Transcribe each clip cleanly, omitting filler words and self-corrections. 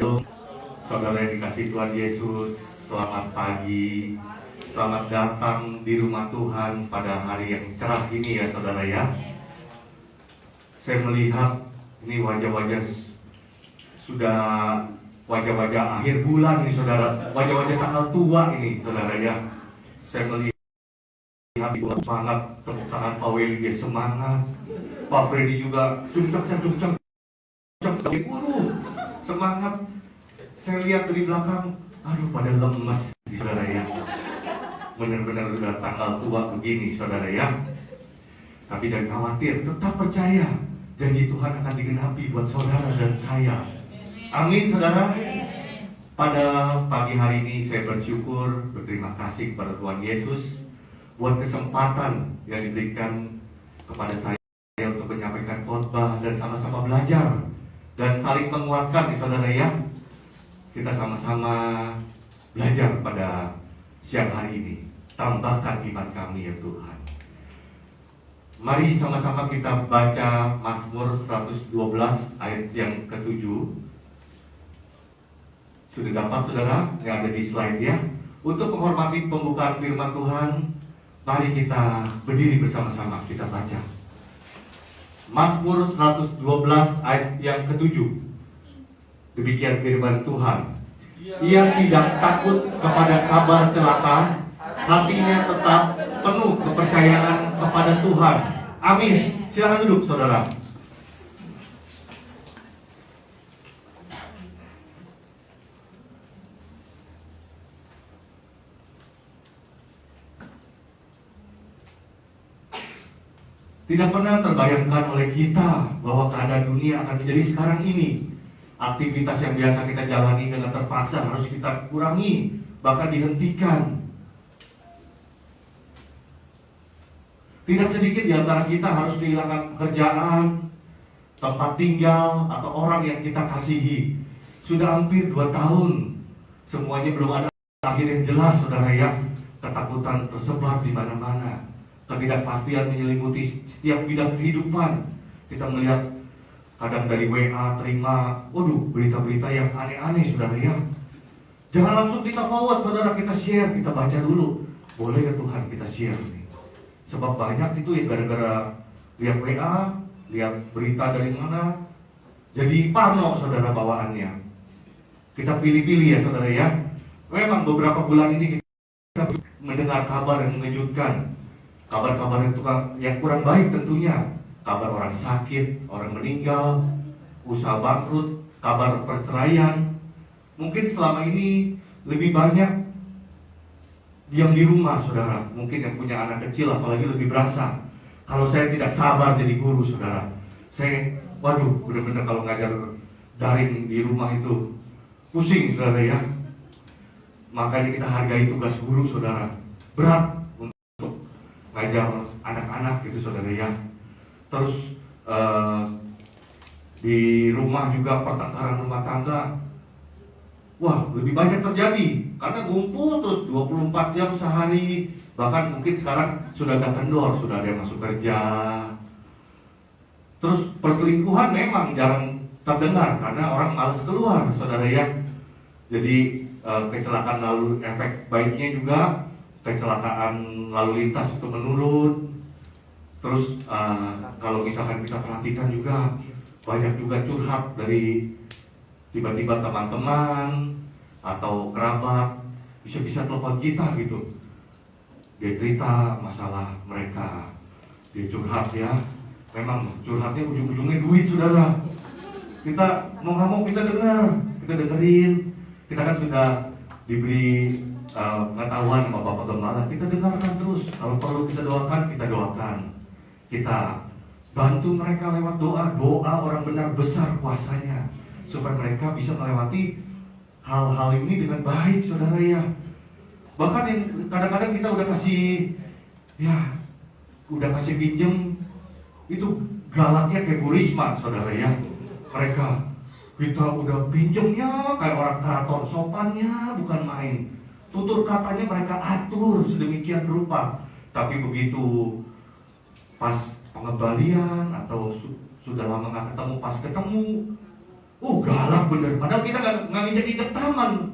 Saudara yang dikasih Tuhan Yesus, selamat pagi. Selamat datang di rumah Tuhan pada hari yang cerah ini ya saudara ya. Saya melihat ini wajah-wajah sudah wajah-wajah akhir bulan ini saudara, wajah-wajah tanggal tua ini saudara ya. Saya melihat semangat, tepuk tangan Pak Weli dia semangat, Pak Freddy juga cuncak, semangat. Saya lihat dari belakang, aduh pada lemas saudara ya. Benar-benar sudah tanggal tua begini saudara ya. Tapi jangan khawatir, tetap percaya janji Tuhan akan digenapi buat saudara dan saya. Amin saudara. Pada pagi hari ini saya bersyukur, berterima kasih kepada Tuhan Yesus buat kesempatan yang diberikan kepada saya untuk menyampaikan khotbah dan sama-sama belajar dan saling menguatkan nih saudara ya. Kita sama-sama belajar pada siang hari ini. Tambahkan iman kami ya Tuhan. Mari sama-sama kita baca Mazmur 112 ayat yang ke-7. Sudah dapat saudara? Yang ada di slide ya. Untuk menghormati pembukaan firman Tuhan, mari kita berdiri bersama-sama kita baca Mazmur 112 ayat yang ke-7. Demikian firman Tuhan. Ia tidak takut kepada kabar celaka, hatinya tetap penuh kepercayaan kepada Tuhan. Amin. Silakan duduk saudara. Tidak pernah terbayangkan oleh kita bahwa keadaan dunia akan menjadi sekarang ini. Aktivitas yang biasa kita jalani dengan terpaksa harus kita kurangi, bahkan dihentikan. Tidak sedikit di antara kita harus kehilangan pekerjaan, tempat tinggal, atau orang yang kita kasihi. Sudah hampir 2 tahun, semuanya belum ada akhir yang jelas saudara ya. Ketakutan tersebar di mana-mana. Ketidakpastian menyelimuti setiap bidang kehidupan. Kita melihat kadang dari WA terima, waduh berita-berita yang aneh-aneh saudara ya. Jangan langsung kita forward saudara, kita share, kita baca dulu. Boleh ya Tuhan kita share nih. Sebab banyak itu ya gara-gara lihat WA, lihat berita dari mana, jadi parno saudara bawaannya. Kita pilih-pilih ya saudara ya. Memang beberapa bulan ini kita mendengar kabar yang mengejutkan. Kabar-kabar yang kurang baik tentunya. Kabar orang sakit, orang meninggal, usaha bangkrut, kabar perceraian. Mungkin selama ini lebih banyak diam di rumah saudara. Mungkin yang punya anak kecil apalagi lebih berasa. Kalau saya tidak sabar jadi guru saudara, saya waduh benar-benar kalau ngajar daring di rumah itu pusing saudara ya. Makanya kita hargai tugas guru saudara. Berat untuk ngajar anak-anak gitu saudara ya. Terus di rumah juga pertengkaran rumah tangga, wah lebih banyak terjadi karena ngumpul terus 24 jam sehari. Bahkan mungkin sekarang sudah ada kendor, sudah ada yang masuk kerja. Terus perselingkuhan memang jarang terdengar karena orang malas keluar saudara ya. Jadi kecelakaan lalu efek baiknya juga kecelakaan lalu lintas itu menurun. Terus kalau misalkan kita perhatikan juga banyak juga curhat dari tiba-tiba teman-teman atau kerabat bisa-bisa telepon kita gitu. Dia cerita masalah mereka, dia curhat ya. Memang curhatnya ujung-ujungnya duit saudara. Kita mau nggak mau kita dengar, kita dengerin. Kita kan sudah diberi pengetahuan sama Bapak Gembala, kita dengarkan terus. Kalau perlu kita doakan. Kita bantu mereka lewat doa orang benar besar kuasanya supaya mereka bisa melewati hal-hal ini dengan baik saudara ya. Bahkan yang kadang-kadang kita udah kasih pinjem itu galaknya kayak Bu Risma saudara ya. Mereka kita udah pinjemnya kayak orang keraton, sopannya bukan main. Tutur katanya mereka atur sedemikian rupa. Tapi begitu pas pengembalian atau sudah lama nggak ketemu, pas ketemu Oh galak bener, padahal kita nggak nginjek-injek taman.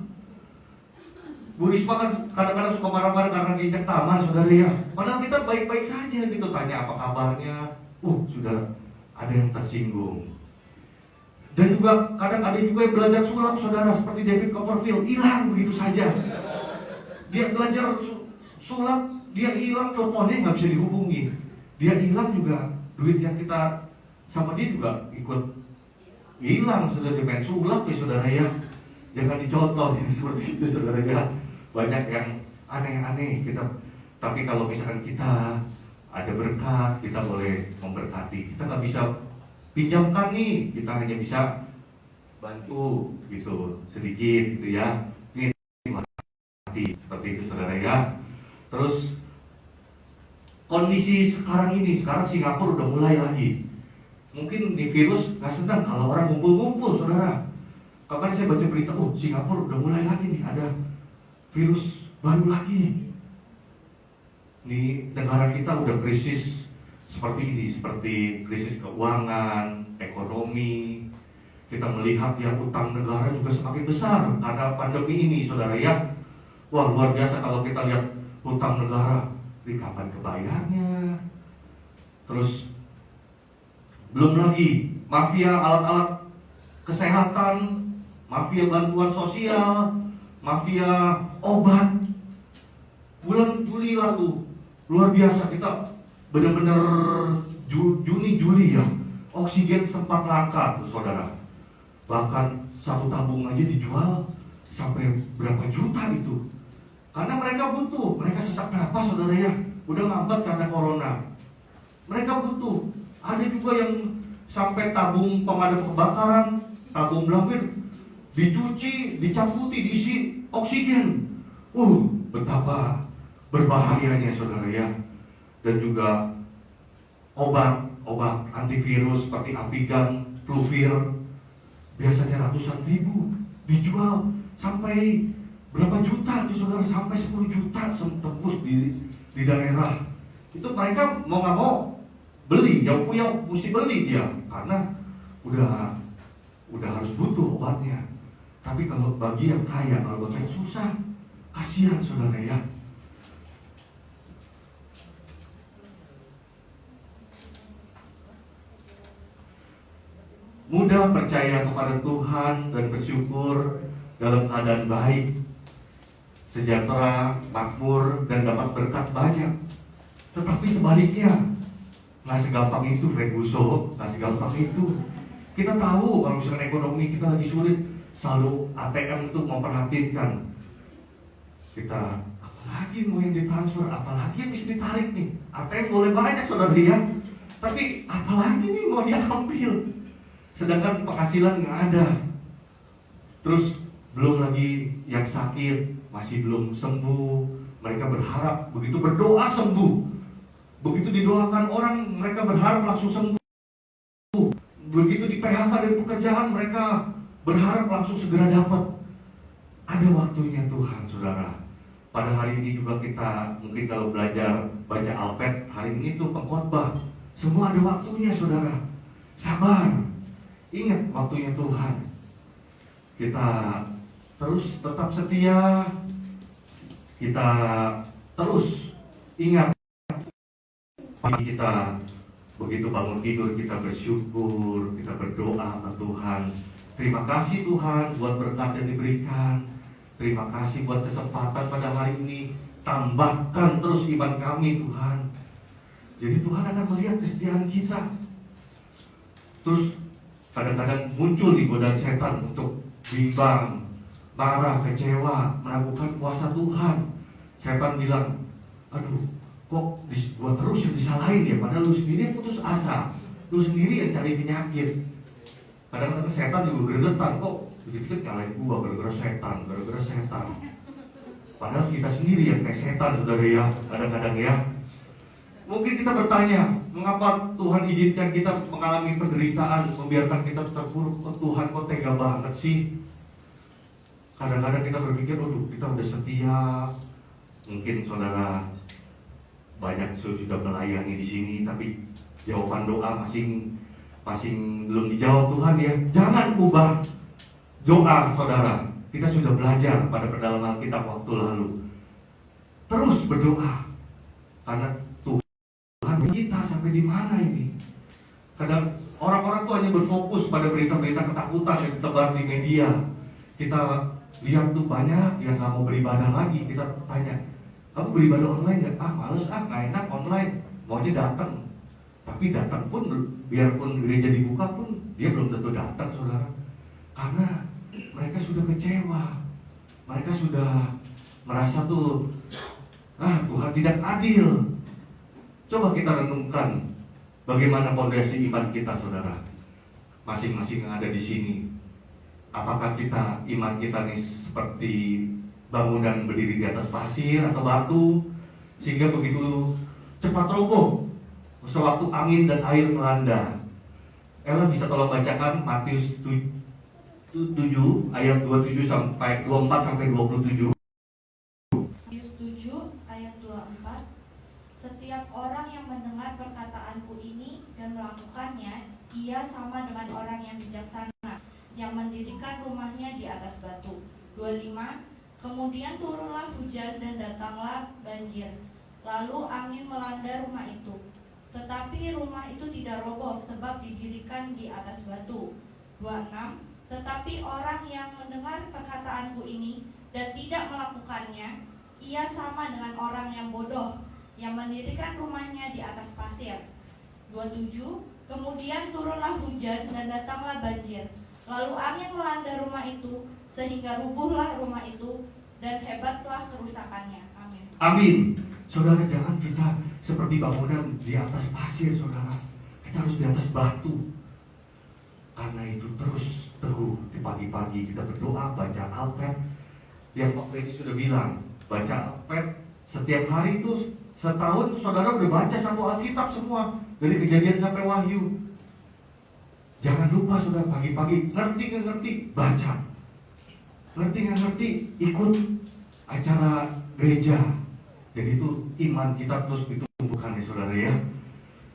Bu Risma kan kadang-kadang suka marah-marah karena nginjek taman, saudara ya. Padahal kita baik-baik saja gitu, tanya apa kabarnya. Sudah ada yang tersinggung. Dan juga kadang ada juga yang belajar sulap, saudara, seperti David Copperfield, hilang begitu saja. Dia belajar sulap, dia hilang, teleponnya nggak bisa dihubungi. Dia hilang juga, duit yang kita sama dia juga ikut hilang. Sudah main sulap ya saudara ya. Jangan dicontoh yang seperti itu saudara ya. Banyak yang aneh-aneh kita. Tapi kalau misalkan kita ada berkat, kita boleh memberkati. Kita nggak bisa pinjamkan nih, kita hanya bisa bantu gitu sedikit gitu ya. Ini seperti itu saudara ya. Terus kondisi sekarang Singapura udah mulai lagi. Mungkin di virus gak senang kalau orang ngumpul-ngumpul saudara. Kapan saya baca berita, Singapura udah mulai lagi nih, ada virus baru lagi nih. Nih negara kita udah krisis seperti ini, seperti krisis keuangan, ekonomi. Kita melihat ya utang negara juga semakin besar karena pandemi ini saudara ya. Wah luar biasa kalau kita lihat utang negara, di kapan kebayarnya. Terus belum lagi mafia alat-alat kesehatan, mafia bantuan sosial, mafia obat. Bulan Juli lalu luar biasa, kita benar-benar Juni Juli ya, oksigen sempat langka tuh saudara. Bahkan satu tabung aja dijual sampai berapa juta itu. Karena mereka butuh, mereka sesak napas saudara ya, udah ngambat karena corona. Mereka butuh. Ada juga yang sampai tabung pemadam kebakaran, tabung blawir dicuci, dicamputi, diisi oksigen. Betapa berbahayanya saudara ya. Dan juga obat antivirus seperti Avigan, Fluvir, biasanya ratusan ribu dijual sampai berapa juta tuh saudara, sampai 10 juta tembus di daerah. Itu mereka mau nggak mau beli, yang punya mesti beli dia karena udah harus butuh obatnya. Tapi kalau bagi yang kaya, kalau bagi yang susah, kasihan saudara ya. Mudah percaya kepada Tuhan dan bersyukur dalam keadaan baik, sejahtera, makmur, dan dapat berkat banyak. Tetapi sebaliknya, nggak segampang itu, Freguso, nggak segampang itu. Kita tahu kalau misalkan ekonomi kita lagi sulit, selalu ATM itu memperhatikan kita, apalagi mau yang ditransfer, apalagi yang bisa ditarik nih. ATM boleh banyak saudara ya, tapi apalagi nih mau diambil. Sedangkan penghasilan nggak ada. Terus belum lagi yang sakit masih belum sembuh. Mereka berharap begitu berdoa sembuh. Begitu didoakan orang, mereka berharap langsung sembuh. Begitu di PHK dari pekerjaan, mereka berharap langsung segera dapat. Ada waktunya Tuhan saudara. Pada hari ini juga kita mungkin kalau belajar baca Alpet, hari ini tuh pengkhotbah. Semua ada waktunya saudara. Sabar. Ingat waktunya Tuhan. Kita terus tetap setia. Kita terus ingat. Kita begitu bangun tidur kita bersyukur, kita berdoa ke Tuhan. Terima kasih Tuhan buat berkat yang diberikan. Terima kasih buat kesempatan pada hari ini. Tambahkan terus iman kami Tuhan. Jadi Tuhan akan melihat kesetiaan kita. Terus kadang-kadang muncul di godaan setan untuk bimbang, marah, kecewa, meragukan kuasa Tuhan. Setan bilang, aduh, kok gua terus yang disalahin ya, padahal lu sendiri putus asa, lu sendiri yang cari penyakit. Kadang-kadang setan juga gregetan, kok begitu nyalain gua gara-gara setan. Padahal kita sendiri yang kayak setan saudara ya, kadang-kadang ya. Mungkin kita bertanya, mengapa Tuhan izinkan kita mengalami penderitaan, membiarkan kita terpuruk? Tuhan kok tega banget sih? Kadang-kadang kita berpikir, kita udah setia. Mungkin saudara banyak sudah melayani di sini, tapi jawaban doa masih belum dijawab Tuhan ya, jangan ubah doa saudara. Kita sudah belajar pada pendalaman Alkitab waktu lalu. Terus berdoa, karena Tuhan kita sampai di mana ini. Kadang orang-orang tuh hanya berfokus pada berita-berita ketakutan yang tersebar di media. Kita lihat tuh banyak yang nggak mau beribadah lagi. Kita tanya, kamu beribadah online nggak? Males nggak enak online. Maunya datang. Tapi datang pun, biarpun gereja dibuka pun, dia belum tentu datang, saudara. Karena mereka sudah kecewa. Mereka sudah merasa tuh, Tuhan tidak adil. Coba kita renungkan bagaimana fondasi iman kita, saudara. Masing-masing yang ada di sini. Apakah iman kita nih seperti bangunan berdiri di atas pasir atau batu, sehingga begitu cepat roboh sewaktu angin dan air melanda? Ella bisa tolong bacakan Matius 7 ayat 27 sampai 24 sampai 27. Matius 7 ayat 24. Setiap orang yang mendengar perkataanku ini dan melakukannya, ia sama dengan orang yang bijaksana yang mendirikan rumahnya di atas batu. 25. Kemudian turunlah hujan dan datanglah banjir, lalu angin melanda rumah itu. Tetapi rumah itu tidak roboh sebab didirikan di atas batu. 26. Tetapi orang yang mendengar perkataanku ini dan tidak melakukannya, ia sama dengan orang yang bodoh yang mendirikan rumahnya di atas pasir. 27. Kemudian turunlah hujan dan datanglah banjir, lalu angin melanda rumah itu sehingga rubuhlah rumah itu dan hebatlah kerusakannya. Amin. Amin. Saudara, jangan kita seperti bangunan di atas pasir, saudara. Kita harus di atas batu. Karena itu terus teguh di pagi-pagi kita berdoa, baca Alkitab. Yang Pak Freddy sudah bilang, baca Alkitab setiap hari itu setahun, saudara udah baca satu Alkitab semua dari Kejadian sampai Wahyu. Jangan lupa, saudara, pagi-pagi ngerti nggak ngerti, baca. Ngerti nggak ngerti, ikut acara gereja. Jadi itu iman kita terus ditumbuhkan ya, saudara ya.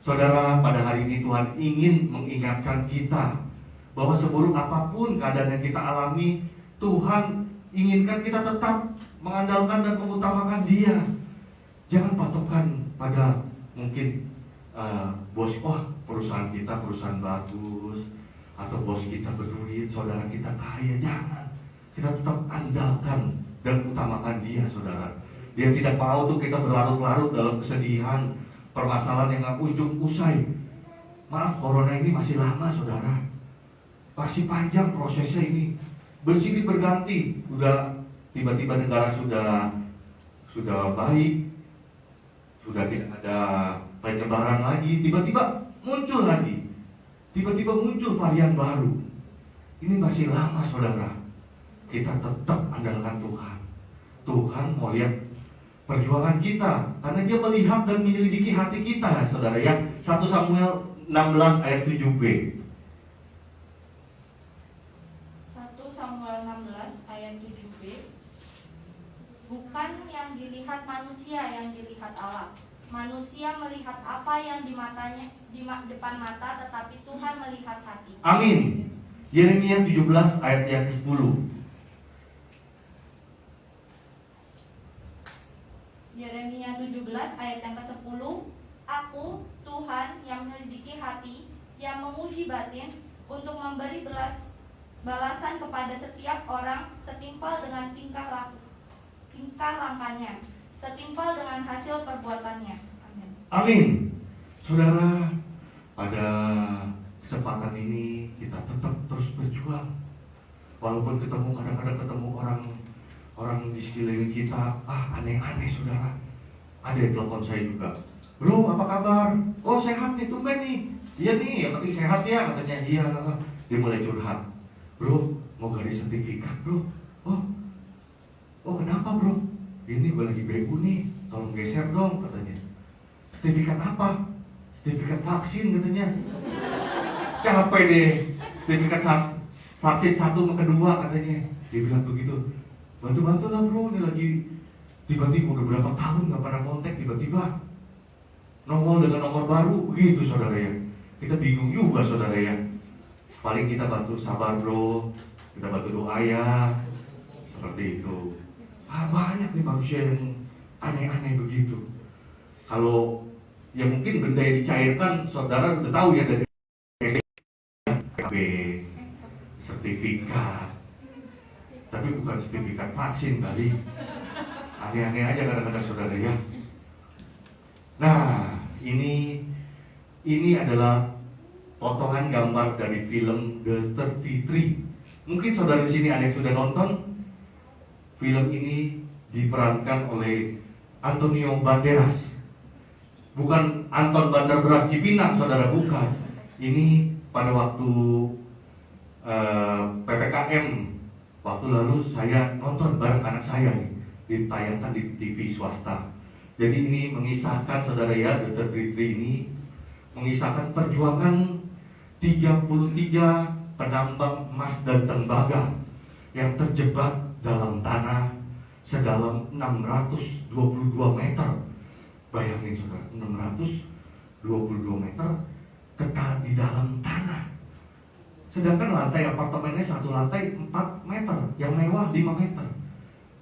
Saudara, pada hari ini Tuhan ingin mengingatkan kita bahwa seburuk apapun keadaan yang kita alami, Tuhan inginkan kita tetap mengandalkan dan mengutamakan Dia. Jangan patokan pada mungkin bos, perusahaan kita perusahaan bagus, atau bos kita berduit, saudara kita kaya. Jangan. Kita tetap andalkan dan utamakan Dia, saudara. Dia tidak mau tuh kita berlarut-larut dalam kesedihan, permasalahan yang gak ujung usai. Maaf, corona ini masih lama, saudara. Masih panjang prosesnya ini. Bersilih berganti. Udah tiba-tiba negara sudah baik, sudah tidak ada penyebaran lagi, tiba-tiba muncul lagi. Tiba-tiba muncul varian baru. Ini masih lama, saudara. Kita tetap andalkan Tuhan. Tuhan mau lihat perjuangan kita, karena Dia melihat dan menyelidiki hati kita, saudara ya. 1 Samuel 16 ayat 7b. 1 Samuel 16 ayat 7b. Bukan yang dilihat manusia yang dilihat Allah. Manusia melihat apa yang di matanya, depan mata, tetapi Tuhan melihat hati. Amin. Yeremia 17 ayat yang ke-10. Yeremia 17 ayat yang ke-10. Aku, Tuhan, yang menyelidiki hati, yang menguji batin, untuk memberi balasan kepada setiap orang setimpal dengan tingkah langkahnya, setimpal dengan hasil perbuatannya. Amin. Amin. Saudara, pada kesempatan ini kita tetap terus berjuang. Walaupun kadang-kadang ketemu orang di sekeliling kita, aneh-aneh, saudara. Ada yang telepon saya juga, bro, apa kabar? Oh, sehat nih, tumben nih. Iya nih, yang penting sehat ya, katanya. Iya. Dia mulai curhat, bro, mau garis sertifikat, bro. Oh kenapa, bro? Ini gue lagi BU nih, tolong geser dong, katanya. Sertifikat apa? Sertifikat vaksin, katanya. Capek deh, sertifikat vaksin 1 sama kedua, katanya. Dia bilang begitu. Bantu-bantu lah, bro, ini lagi tiba-tiba udah berapa tahun gak pernah kontak, tiba-tiba nongol dengan nomor baru, begitu, saudara ya. kita bingung juga saudara ya. Paling kita bantu sabar bro, kita bantu doa ya, seperti itu. Banyak nih manusia yang aneh-aneh begitu. Kalau ya mungkin benda yang dicairkan saudara udah tahu ya, dari SPP, sertifikat, tapi bukan sertifikat vaksin kali. Aneh-aneh aja kadang-kadang saudara ya. Nah, ini adalah potongan gambar dari film The 33. Mungkin saudara di sini ada yang sudah nonton. Film ini diperankan oleh Antonio Banderas. Bukan Anton Bandar Beras Cipinang, saudara, bukan. Ini pada waktu PPKM waktu lalu saya nonton bareng anak saya nih, ditayangkan di TV swasta. Jadi ini mengisahkan saudara ya, The 33 ini mengisahkan perjuangan 33 penambang emas dan tembaga yang terjebak dalam tanah sedalam 622 meter. Bayangin saudara, 622 meter kekal di dalam tanah. Sedangkan lantai apartemennya satu lantai 4 meter, yang mewah 5 meter.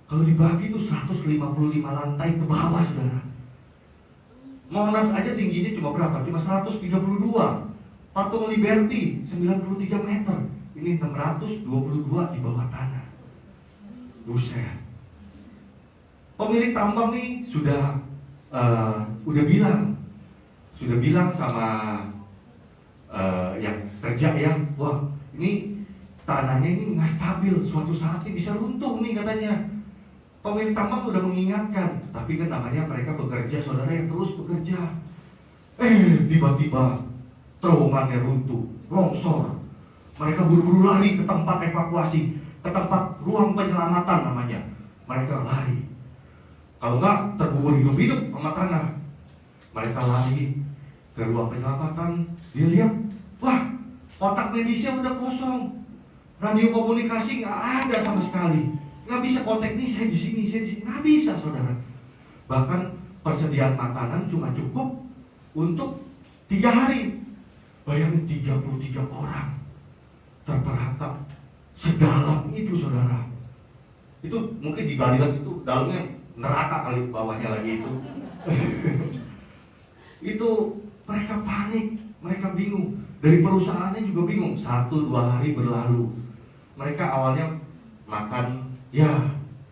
Kalau dibagi itu 155 lantai ke bawah saudara. Monas aja tingginya cuma berapa? Cuma 132. Patung Liberty 93 meter. Ini 622 di bawah tanah. Buset. Pemilik tambang nih sudah bilang sama yang kerja ya, wah ini tanahnya ini nggak stabil, suatu saat ini bisa runtuh nih katanya. Pemilik tambang udah mengingatkan, tapi kan namanya mereka bekerja, saudara, yang terus bekerja. Tiba-tiba terowongannya runtuh, longsor. Mereka buru-buru lari ke tempat evakuasi, ke tempat ruang penyelamatan namanya. Mereka lari. Kalau nggak terkubur hidup-hidup sama tanah. Mereka lari ke ruang penyelamatan. Dia lihat, wah, otak medisnya udah kosong. Radio komunikasi nggak ada sama sekali. Nggak bisa kontak nih, saya di sini, nggak bisa saudara. Bahkan persediaan makanan cuma cukup untuk 3 hari. Bayangin 33 orang terperangkap sedalam itu saudara. Itu mungkin digali lagi, itu dalamnya neraka kali, bawahnya lagi itu. Itu mereka panik, mereka bingung. Dari perusahaannya juga bingung. 1-2 hari berlalu. Mereka awalnya makan, ya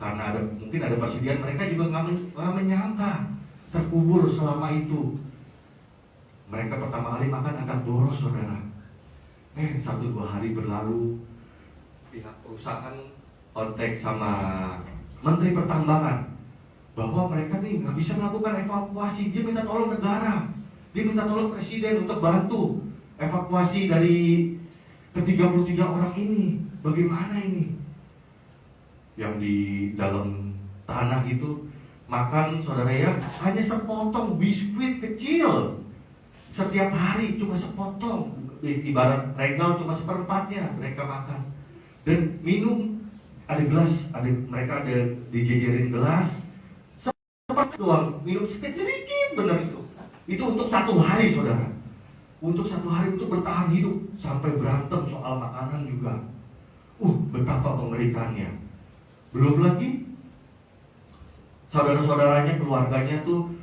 karena mungkin ada persediaan, mereka juga nggak menyangka terkubur selama itu. Mereka pertama kali makan agak boros saudara. 1-2 hari berlalu, pihak perusahaan kontak sama Menteri Pertambangan bahwa mereka nih nggak bisa melakukan evakuasi. Dia minta tolong negara, dia minta tolong presiden untuk bantu evakuasi dari ke-33 orang ini. Bagaimana ini? Yang di dalam tanah itu makan saudara ya, hanya sepotong biskuit kecil setiap hari, cuma sepotong. Ibarat regal cuma seperempatnya mereka makan. Dan minum, ada gelas, mereka ada dijejerin gelas seperti doang, minum sedikit benar itu. Itu untuk 1 hari saudara. Untuk 1 hari, untuk bertahan hidup. Sampai berantem soal makanan juga. Betapa mengerikannya. Belum lagi saudara-saudaranya, keluarganya tuh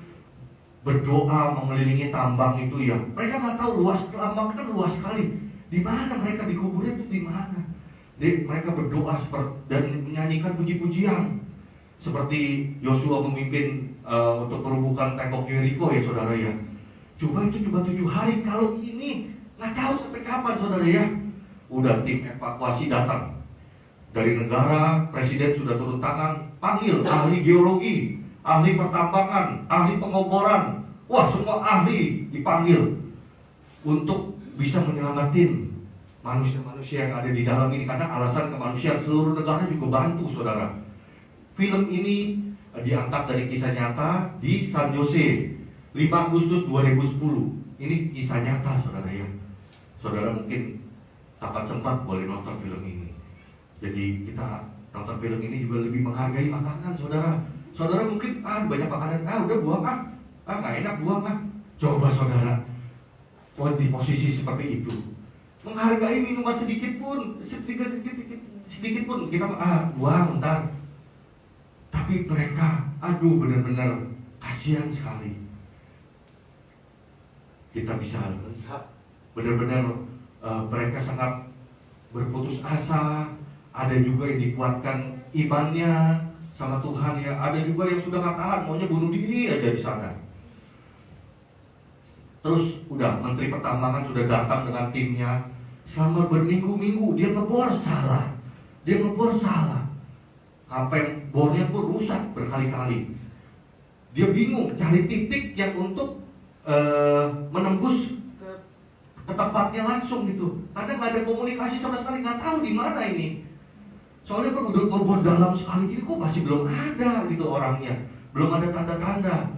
berdoa mengelilingi tambang itu ya. Mereka nggak tahu luas tambang kan luas sekali. Di mana mereka dikuburin itu di mana? Mereka berdoa dan menyanyikan puji-pujian. Seperti Yosua memimpin untuk perubukan tembok Yeriko ya saudara ya. Coba itu cuma 7 hari. Kalau ini nggak tahu sampai kapan saudara ya. Udah tim evakuasi datang dari negara, presiden sudah turun tangan, panggil ahli geologi, ahli pertambangan, ahli pengoboran. Wah, semua ahli dipanggil untuk bisa menyelamatin manusia-manusia yang ada di dalam ini, karena alasan kemanusiaan. Seluruh negara juga bantu saudara. Film ini diangkat dari kisah nyata di San Jose 5 Agustus 2010. Ini kisah nyata saudara ya. Saudara mungkin kapan sempat boleh nonton film ini. Jadi kita nonton film ini juga lebih menghargai makanan saudara. Saudara mungkin banyak makanan, udah buang nggak enak, buang. Coba saudara, di posisi seperti itu. Menghargai minuman sedikit pun kita buang ntar. Tapi mereka, aduh benar-benar kasihan sekali. Kita bisa lihat benar-benar mereka sangat berputus asa. Ada juga yang dikuatkan imannya sama Tuhan ya. Ada juga yang sudah nggak tahan, maunya bunuh diri aja di sana. Terus udah Menteri Pertambangan sudah datang dengan timnya. Selama berminggu-minggu dia ngebor salah. Sampai bornya pun rusak berkali-kali. Dia bingung cari titik yang untuk menembus ke tempatnya langsung gitu. Karena nggak ada komunikasi sama sekali, nggak tahu di mana ini. Soalnya kan udah ngebor dalam sekali gini kok masih belum ada gitu orangnya, belum ada tanda-tanda.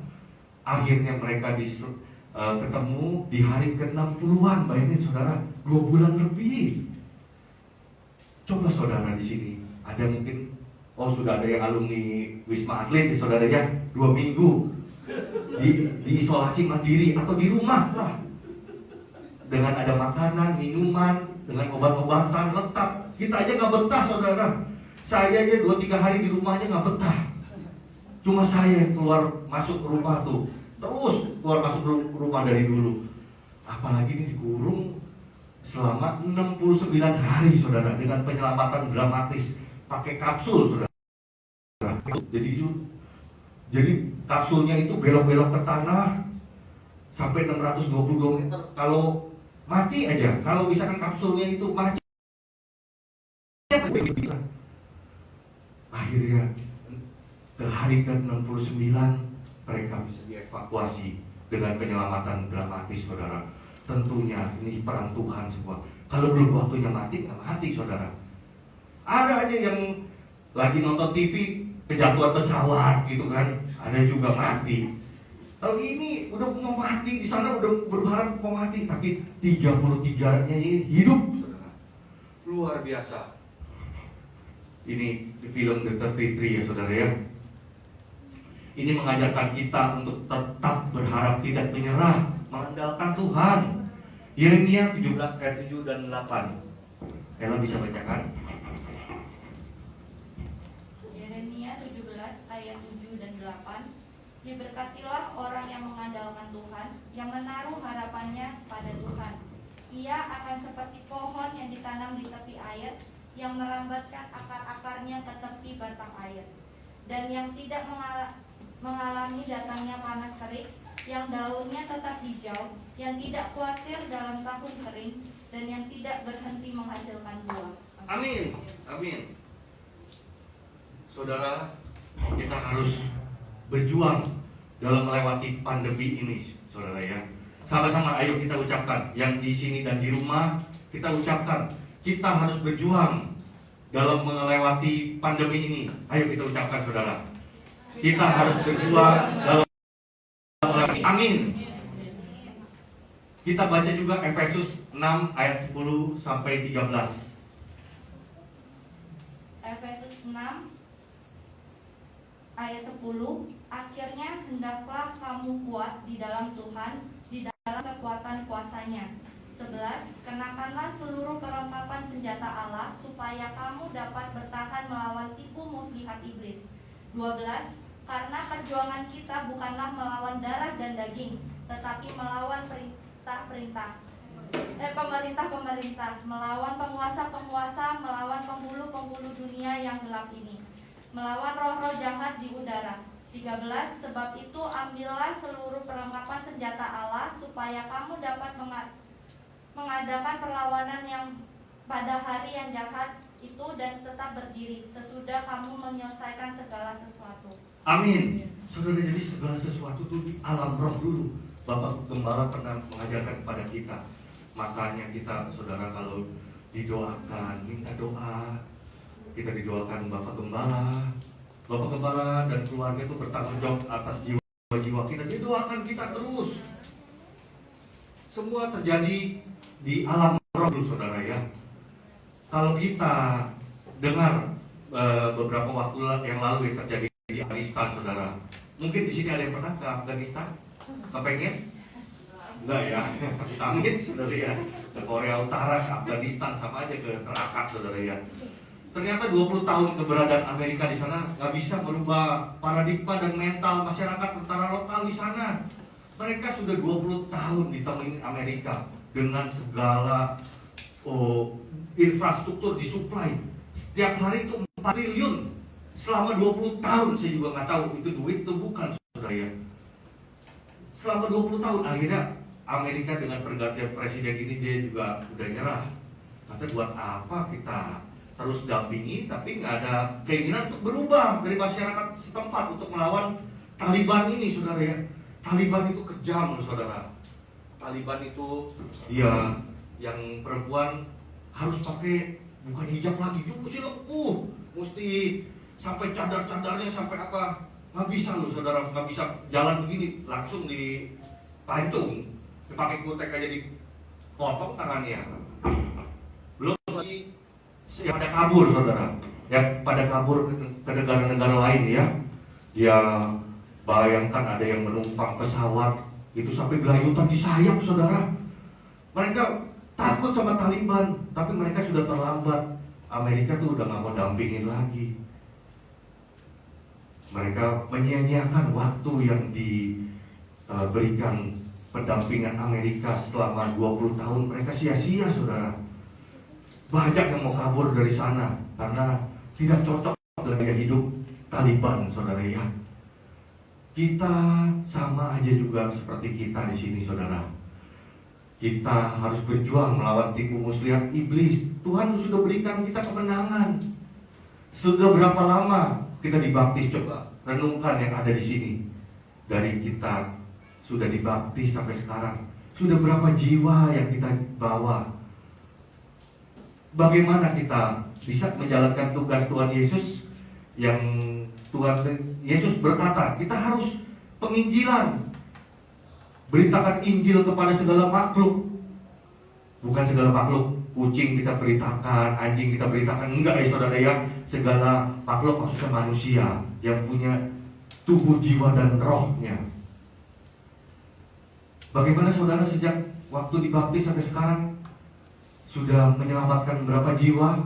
Akhirnya mereka ketemu di hari ke-60-an, bayangin saudara, 2 bulan lebih. Coba saudara di sini, ada mungkin, sudah ada yang alumni Wisma Atlet saudara ya, 2 minggu di isolasi mandiri atau di rumah lah, dengan ada makanan, minuman, dengan obat-obatan lengkap. Kita aja nggak betah saudara. Saya aja 2-3 hari di rumahnya nggak betah. Cuma saya yang keluar masuk rumah tuh, terus keluar masuk rumah dari dulu. Apalagi ini dikurung selama 69 hari saudara, dengan penyelamatan dramatis pakai kapsul saudara. Jadi kapsulnya itu belok-belok ke tanah sampai 622 meter. Kalau mati aja, kalau misalkan kapsulnya itu mati, akhirnya ke hari ke-69 mereka bisa dievakuasi dengan penyelamatan dramatis saudara. Tentunya ini peran Tuhan semua. Kalau belum waktunya mati, nggak mati saudara. Ada aja yang lagi nonton TV kejatuhan pesawat gitu kan, ada juga mati. Kalau ini udah mau mati, di sana udah berharap mau mati, tapi 33-nya ini hidup saudara. Luar biasa. Ini di film The 33 ya saudara ya. Ini mengajarkan kita untuk tetap berharap, tidak menyerah, mengandalkan Tuhan. Yeremia 17 ayat 7 dan 8. Ella bisa bacakan? Yeremia 17 ayat 7 dan 8. Diberkatilah orang yang mengandalkan Tuhan, yang menaruh harapannya pada Tuhan. Ia akan seperti pohon yang ditanam di tepi air, yang merambatkan akar-akarnya ke tepi batang air, dan yang tidak mengalami datangnya panas terik, yang daunnya tetap hijau, yang tidak khawatir dalam tahun kering, dan yang tidak berhenti menghasilkan buah. Amin, amin. Saudara, kita harus berjuang dalam melewati pandemi ini, saudara ya. Sama-sama ayo kita ucapkan, yang di sini dan di rumah, kita ucapkan, kita harus berjuang dalam melewati pandemi ini. Ayo kita ucapkan saudara. Kita harus berjuang dalam melewati. Amin. Kita baca juga Efesus 6 ayat 10 sampai 13. Efesus 6 ayat 10. Akhirnya hendaklah kamu kuat di dalam Tuhan, di dalam kekuatan kuasa-Nya. 11. Kenakanlah seluruh perlengkapan senjata Allah, supaya kamu dapat bertahan melawan tipu muslihat iblis. 12. Karena perjuangan kita bukanlah melawan darah dan daging, tetapi melawan pemerintah-pemerintah, melawan penguasa-penguasa, melawan penghulu-penghulu dunia yang gelap ini, melawan roh-roh jahat di udara. 13. Sebab itu ambillah seluruh perlengkapan senjata Allah, supaya kamu dapat mengadakan perlawanan yang pada hari yang jahat itu, dan tetap berdiri sesudah kamu menyelesaikan segala sesuatu. Amin. Saudara, jadi segala sesuatu itu di alam roh dulu. Bapak Gembala pernah mengajarkan kepada kita. Makanya kita, saudara, kalau didoakan, minta doa. Kita didoakan Bapak Gembala. Bapak Gembala dan keluarga itu bertanggung jawab atas jiwa-jiwa kita. Didoakan kita terus. Semua terjadi di alam roh dulu, saudara ya. Kalau kita dengar beberapa waktu yang lalu yang terjadi di Afghanistan, saudara. Mungkin di sini ada yang pernah ke Afghanistan? Kepengen? Enggak ya, amit saudara ya. Ke Korea Utara, ke Afghanistan sama aja ke Terakat saudara ya. Ternyata 20 tahun keberadaan Amerika di sana nggak bisa merubah paradigma dan mental masyarakat tentara lokal di sana. Mereka sudah 20 tahun ditemuin Amerika dengan segala infrastruktur disuplai. Setiap hari itu 4 triliun. Selama 20 tahun saya juga nggak tahu itu duit itu bukan saudara ya. Selama 20 tahun akhirnya Amerika dengan pergantian presiden ini dia juga udah nyerah. Kata buat apa kita terus dampingi tapi nggak ada keinginan untuk berubah dari masyarakat setempat untuk melawan Taliban ini saudara ya. Taliban itu kejam saudara. Taliban itu ya yang perempuan harus pakai bukan hijab lagi, dia mesti sampai cadar-cadarnya sampai apa, nggak bisa loh saudara, nggak bisa jalan begini langsung dipancung, dipakai kutek aja dipotong tangannya. Belum lagi yang pada kabur saudara, yang pada kabur ke negara-negara lain ya. Ya bayangkan ada yang menumpang pesawat itu sampai gelayutan di sayap saudara. Mereka takut sama Taliban, tapi mereka sudah terlambat. Amerika tuh udah nggak mau dampingin lagi. Mereka menyia-nyiakan waktu yang diberikan pendampingan Amerika selama 20 tahun. Mereka sia-sia saudara. Banyak yang mau kabur dari sana karena tidak cocok dengan gaya hidup Taliban saudara ya. Kita sama aja juga seperti kita di sini saudara. Kita harus berjuang melawan tipu muslihat iblis. Tuhan sudah berikan kita kemenangan. Sudah berapa lama kita dibaptis? Coba renungkan yang ada di sini. Dari kita sudah dibaptis sampai sekarang, sudah berapa jiwa yang kita bawa? Bagaimana kita bisa menjalankan tugas Tuhan Yesus yang Tuhan Yesus berkata, kita harus penginjilan. Beritakan Injil kepada segala makhluk. Bukan segala makhluk, kucing kita beritakan, anjing kita beritakan. Enggak ya saudara ya. Segala makhluk maksudnya manusia yang punya tubuh, jiwa, dan rohnya. Bagaimana saudara sejak waktu dibaptis sampai sekarang sudah menyelamatkan berapa jiwa?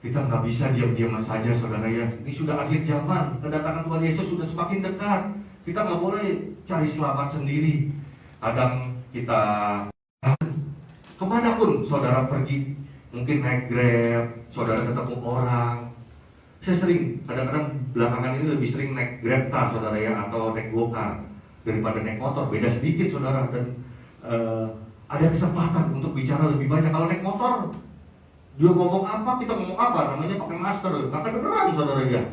Kita nggak bisa diam-diam saja saudara ya. Ini sudah akhir zaman, kedatangan Tuhan Yesus sudah semakin dekat. Kita nggak boleh cari selamat sendiri. Kadang kita kemanapun saudara pergi, mungkin naik Grab, saudara ketemu orang. Saya sering, kadang-kadang belakangan ini lebih sering naik Grab tar saudara ya, atau naik Gokar daripada naik motor. Beda sedikit saudara, dan ada kesempatan untuk bicara lebih banyak. Kalau naik motor, dia ngomong apa, kita ngomong apa, namanya pakai masker, nggak kedengeran saudara ya.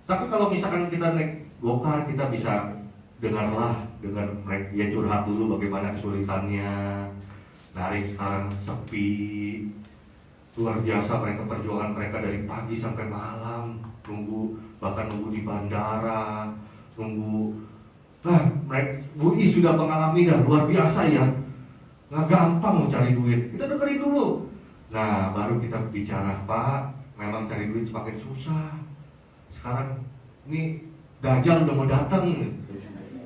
Tapi kalau misalkan kita naik Gokar, kita bisa dengarlah mereka dia curhat dulu bagaimana kesulitannya. Narik sekarang sepi, luar biasa mereka perjuangan mereka dari pagi sampai malam, bahkan nunggu di bandara, mereka UI sudah mengalami dan luar biasa ya, nggak gampang mau cari duit. Kita dengerin dulu, nah baru kita bicara, Pak, memang cari duit semakin susah. Sekarang ini Dajjal udah mau datang.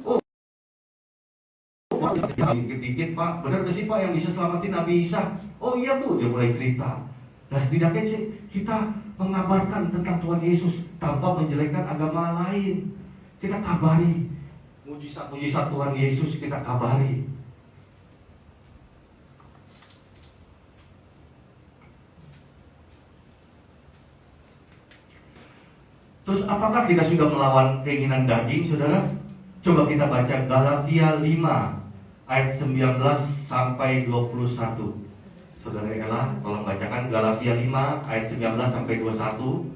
Oh, dikit-dikit Pak, benar gak sih Pak yang bisa selamatin Nabi Isa? Oh iya tuh, dia mulai cerita. Dan setidaknya sih kita mengabarkan tentang Tuhan Yesus tanpa menjelekkan agama lain. Kita kabari mujizat-mujizat Tuhan Yesus, kita kabari. Terus apakah kita sudah melawan keinginan daging, saudara? Coba kita baca Galatia 5 ayat 19 sampai 21. Saudara Ella, tolong bacakan Galatia 5 ayat 19 sampai 21.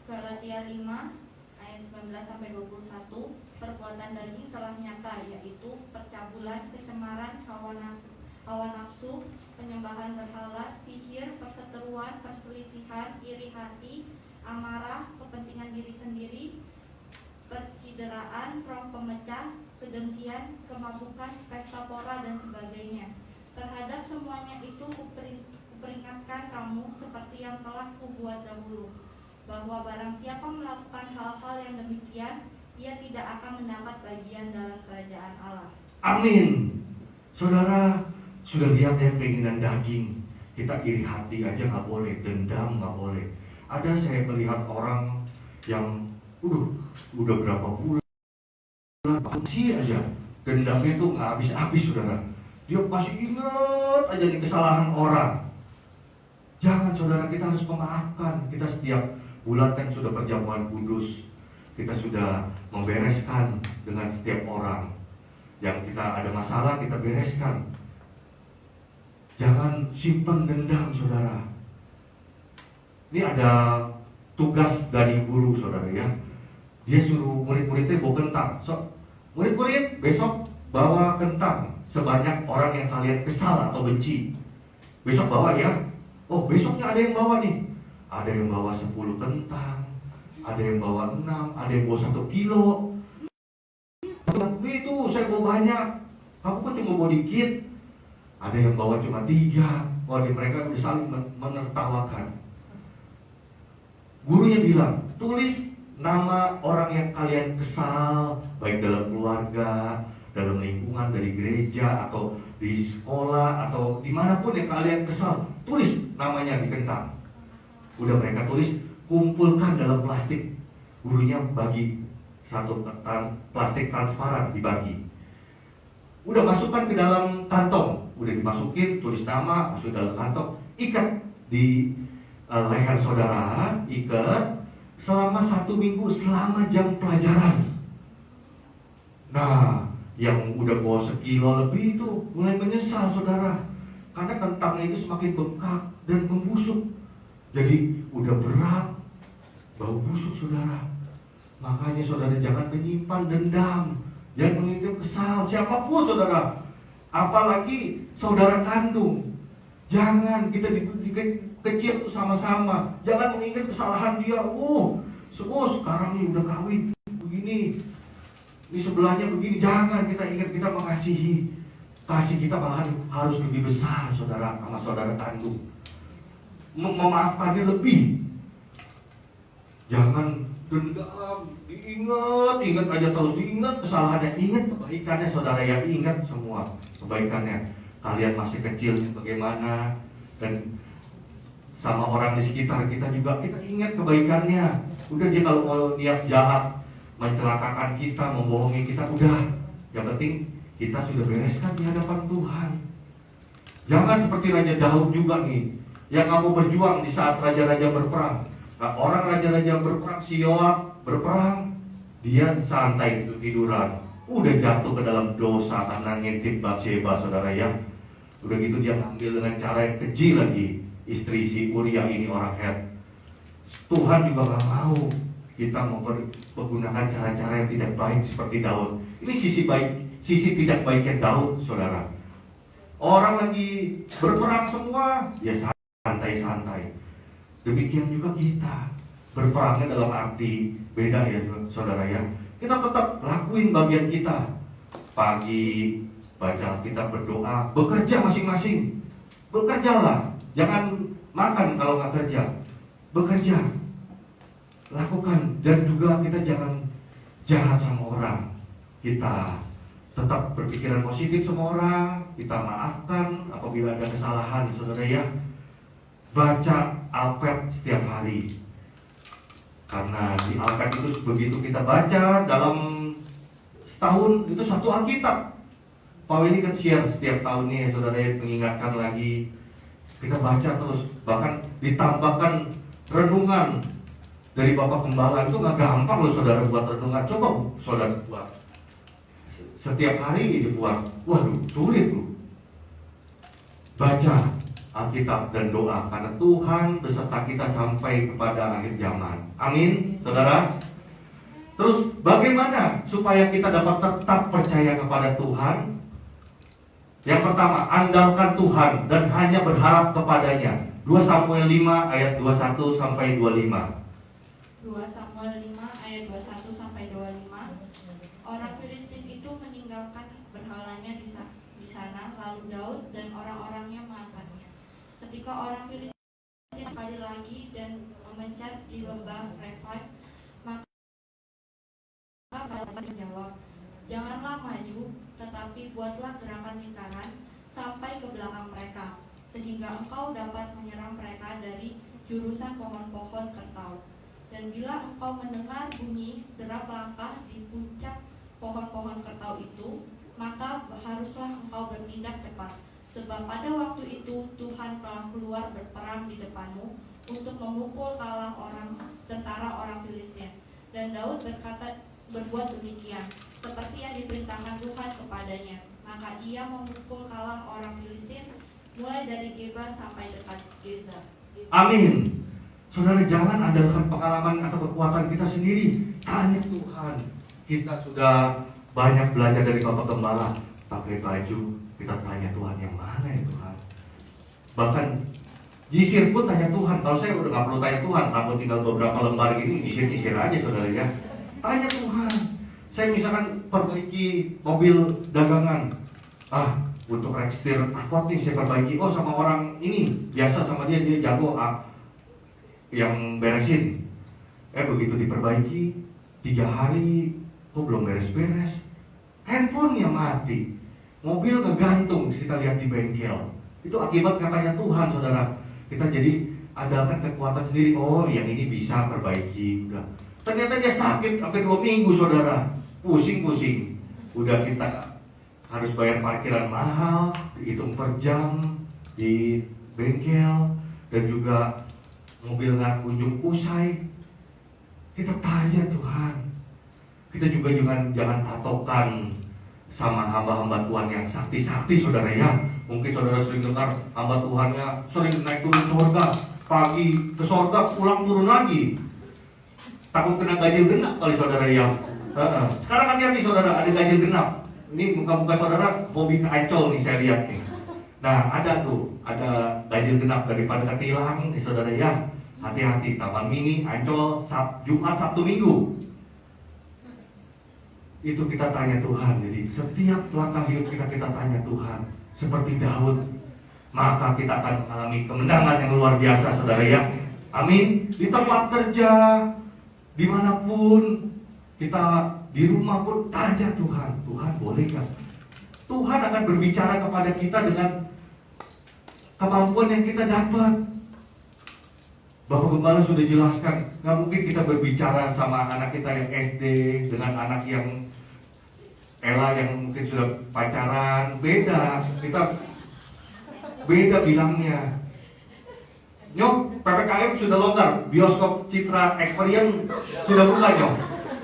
Galatia 5 ayat 19 sampai 21. Perbuatan daging telah nyata, yaitu percabulan, kecemaran, hawa nafsu, penyembahan berhala, sihir, perseteruan, perselisihan, iri hati, amarah, kepentingan diri sendiri, percideraan, roh pemecah, kedengkian, kemabukan, pesta pora, dan sebagainya. Terhadap semuanya itu kuperingatkan kamu seperti yang telah kubuat dahulu, bahwa barang siapa melakukan hal-hal yang demikian, ia tidak akan mendapat bagian dalam kerajaan Allah. Amin. Saudara, sudah lihat ya keinginan daging. Kita iri hati aja nggak boleh, dendam nggak boleh. Ada saya melihat orang yang udah berapa bulan masih aja dendamnya tuh nggak habis-habis, saudara. Dia masih ingat aja nih kesalahan orang. Jangan, saudara, kita harus memaafkan. Kita setiap bulan kan sudah perjamuan kudus. Kita sudah membereskan dengan setiap orang yang kita ada masalah, kita bereskan. Jangan simpan dendam, saudara. Ini ada tugas dari guru, saudara ya. Dia suruh murid-muridnya bawa kentang. Murid-murid besok bawa kentang sebanyak orang yang kalian kesal atau benci. Besok bawa ya. Oh, besoknya ada yang bawa nih. Ada yang bawa 10 kentang, ada yang bawa 6, ada yang bawa 1 kilo. Itu saya bawa banyak, kamu kan cuma bawa dikit. Ada yang bawa cuma 3. Wah, mereka udah saling menertawakan. Gurunya bilang, tulis nama orang yang kalian kesal, baik dalam keluarga, dalam lingkungan, dari gereja, atau di sekolah, atau dimanapun yang kalian kesal. Tulis namanya di kentang. Udah mereka tulis, kumpulkan dalam plastik. Gurunya bagi 1 plastik transparan, dibagi. Udah masukkan ke dalam kantong. Udah dimasukin, tulis nama, masuk dalam kantong. Ikat di leher saudara, ikat selama 1 minggu, selama jam pelajaran. Nah, yang udah bawa 1 kilo lebih itu mulai menyesal, saudara, karena kentangnya itu semakin bengkak dan membusuk. Jadi udah berat, bau busuk, saudara. Makanya saudara jangan menyimpan dendam, jangan mengingat kesal siapapun, saudara, apalagi saudara kandung. Jangan, kita di kecil tuh sama-sama, jangan mengingat kesalahan dia. Sekarang nih udah kawin begini, ini sebelahnya begini. Jangan, kita ingat kita mengasihi. Kasih kita malahan harus lebih besar, saudara, sama saudara kandung. Memaafkannya lebih. Jangan dendam, ingat aja terus, ingat kesalahannya, ingat kebaikannya, saudara ya, ingat semua kebaikannya. Kalian masih kecil bagaimana, dan sama orang di sekitar kita juga kita ingat kebaikannya. Udah, dia kalau mau niat jahat, mencelakakan kita, membohongi kita, udah, yang penting kita sudah bereskan di hadapan Tuhan. Jangan seperti Raja Daud juga nih, yang kamu berjuang di saat raja-raja berperang. Nah, orang raja-raja berperang, si Yoab berperang, dia santai tiduran, udah jatuh ke dalam dosa karena ngintip Bathsheba, saudara ya. Udah gitu dia ngambil dengan cara yang keji lagi istri si Uria ini, orang Het. Tuhan juga gak mau kita menggunakan cara-cara yang tidak baik seperti Daud. Ini sisi tidak baiknya Daud, saudara. Orang lagi berperang semua, ya santai-santai. Demikian juga kita berperangnya dalam arti beda ya, saudara ya. Kita tetap lakuin bagian kita. Pagi baca Alkitab, berdoa, bekerja masing-masing. Bekerjalah, jangan makan kalau nggak kerja. Bekerja, lakukan. Dan juga kita jangan jahat sama orang. Kita tetap berpikiran positif sama orang. Kita maafkan apabila ada kesalahan, saudara ya. Baca Alkitab setiap hari, karena di Alkitab itu begitu kita baca dalam setahun itu 1 Alkitab. Pak ini kan share setiap tahunnya, saudara ya, mengingatkan lagi. Kita baca terus, bahkan ditambahkan renungan dari Bapak Gembala. Itu gak gampang loh, saudara, buat renungan. Coba saudara buat setiap hari dibuat, waduh sulit loh. Baca Alkitab dan doa, karena Tuhan beserta kita sampai kepada akhir zaman. Amin, saudara. Terus bagaimana supaya kita dapat tetap percaya kepada Tuhan? Yang pertama, andalkan Tuhan dan hanya berharap kepadanya. 2 Samuel 5 ayat 21 sampai 25. 2 Samuel 5 ayat 21 sampai 25. Orang Filistin itu meninggalkan berhalanya di sana, lalu Daud dan orang-orangnya mengangkatnya. Ketika orang Filistin kembali lagi dan memencar di lembah Refaim, maka menjawab, "Janganlah maju, tetapi buatlah gerakan lingkaran sampai ke belakang mereka, sehingga engkau dapat menyerang mereka dari jurusan pohon-pohon kertau. Dan bila engkau mendengar bunyi derap langkah di puncak pohon-pohon kertau itu, maka haruslah engkau bertindak cepat. Sebab pada waktu itu Tuhan telah keluar berperang di depanmu untuk memukul kalah tentara orang Filistin." Dan Daud berbuat demikian, seperti yang diperintahkan Tuhan kepadanya. Maka ia memukul kalah orang Filistin mulai dari Geba sampai dekat Geza. Amin. Saudara, jangan andalkan pengalaman atau kekuatan kita sendiri. Tanya Tuhan. Kita sudah banyak belajar dari Bapak Gembala. Pakai baju, kita tanya Tuhan, yang mana ya Tuhan? Bahkan nyisir pun tanya Tuhan. Kalau saya udah gak perlu tanya Tuhan, rambut tinggal beberapa lembar gini, nyisir aja saudara ya. Tanya Tuhan. Saya misalkan perbaiki mobil dagangan, untuk rekstir akut nih saya perbaiki. Oh, sama orang ini biasa sama dia jago yang beresin. Begitu diperbaiki 3 hari, kok belum beres-beres, handphonenya mati, mobil kegantung, kita lihat di bengkel. Itu akibat katanya Tuhan, saudara. Kita jadi andalkan kekuatan sendiri. Oh, yang ini bisa perbaiki. Udah. Ternyata dia sakit sampai 2 minggu, saudara. Pusing-pusing. Udah kita harus bayar parkiran mahal, dihitung per jam di bengkel, dan juga mobil nggak kunjung usai. Kita tanya Tuhan. Kita juga jangan patokan sama hamba-hamba Tuhan yang sakti-sakti, saudara ya. Mungkin saudara sering dengar hamba Tuhannya sering naik turun surga, pagi ke surga, pulang turun lagi. Takut kena ganjil genap kali saudara ya. Sekarang hati-hati saudara, ada ganjil genap. Ini muka-muka saudara hobi ke Ancol nih saya lihat nih. Nah, ada ganjil genap daripada ketilang nih saudara ya. Hati-hati, Taman Mini, Ancol, Jumat, Sabtu, Minggu. Itu kita tanya Tuhan. Jadi setiap langkah hidup kita tanya Tuhan. Seperti Daud, maka kita akan mengalami kemenangan yang luar biasa saudara ya. Amin. Di tempat kerja, dimanapun, kita di rumah pun tanya Tuhan. Tuhan bolehkah? Tuhan akan berbicara kepada kita dengan kemampuan yang kita dapat. Bapak Gembala sudah jelaskan, nggak mungkin kita berbicara sama anak kita yang SD dengan anak yang Ella yang mungkin sudah pacaran. Beda, kita beda bilangnya. Nyok, PPKM sudah longgar, bioskop Citra Experience sudah buka Nyok.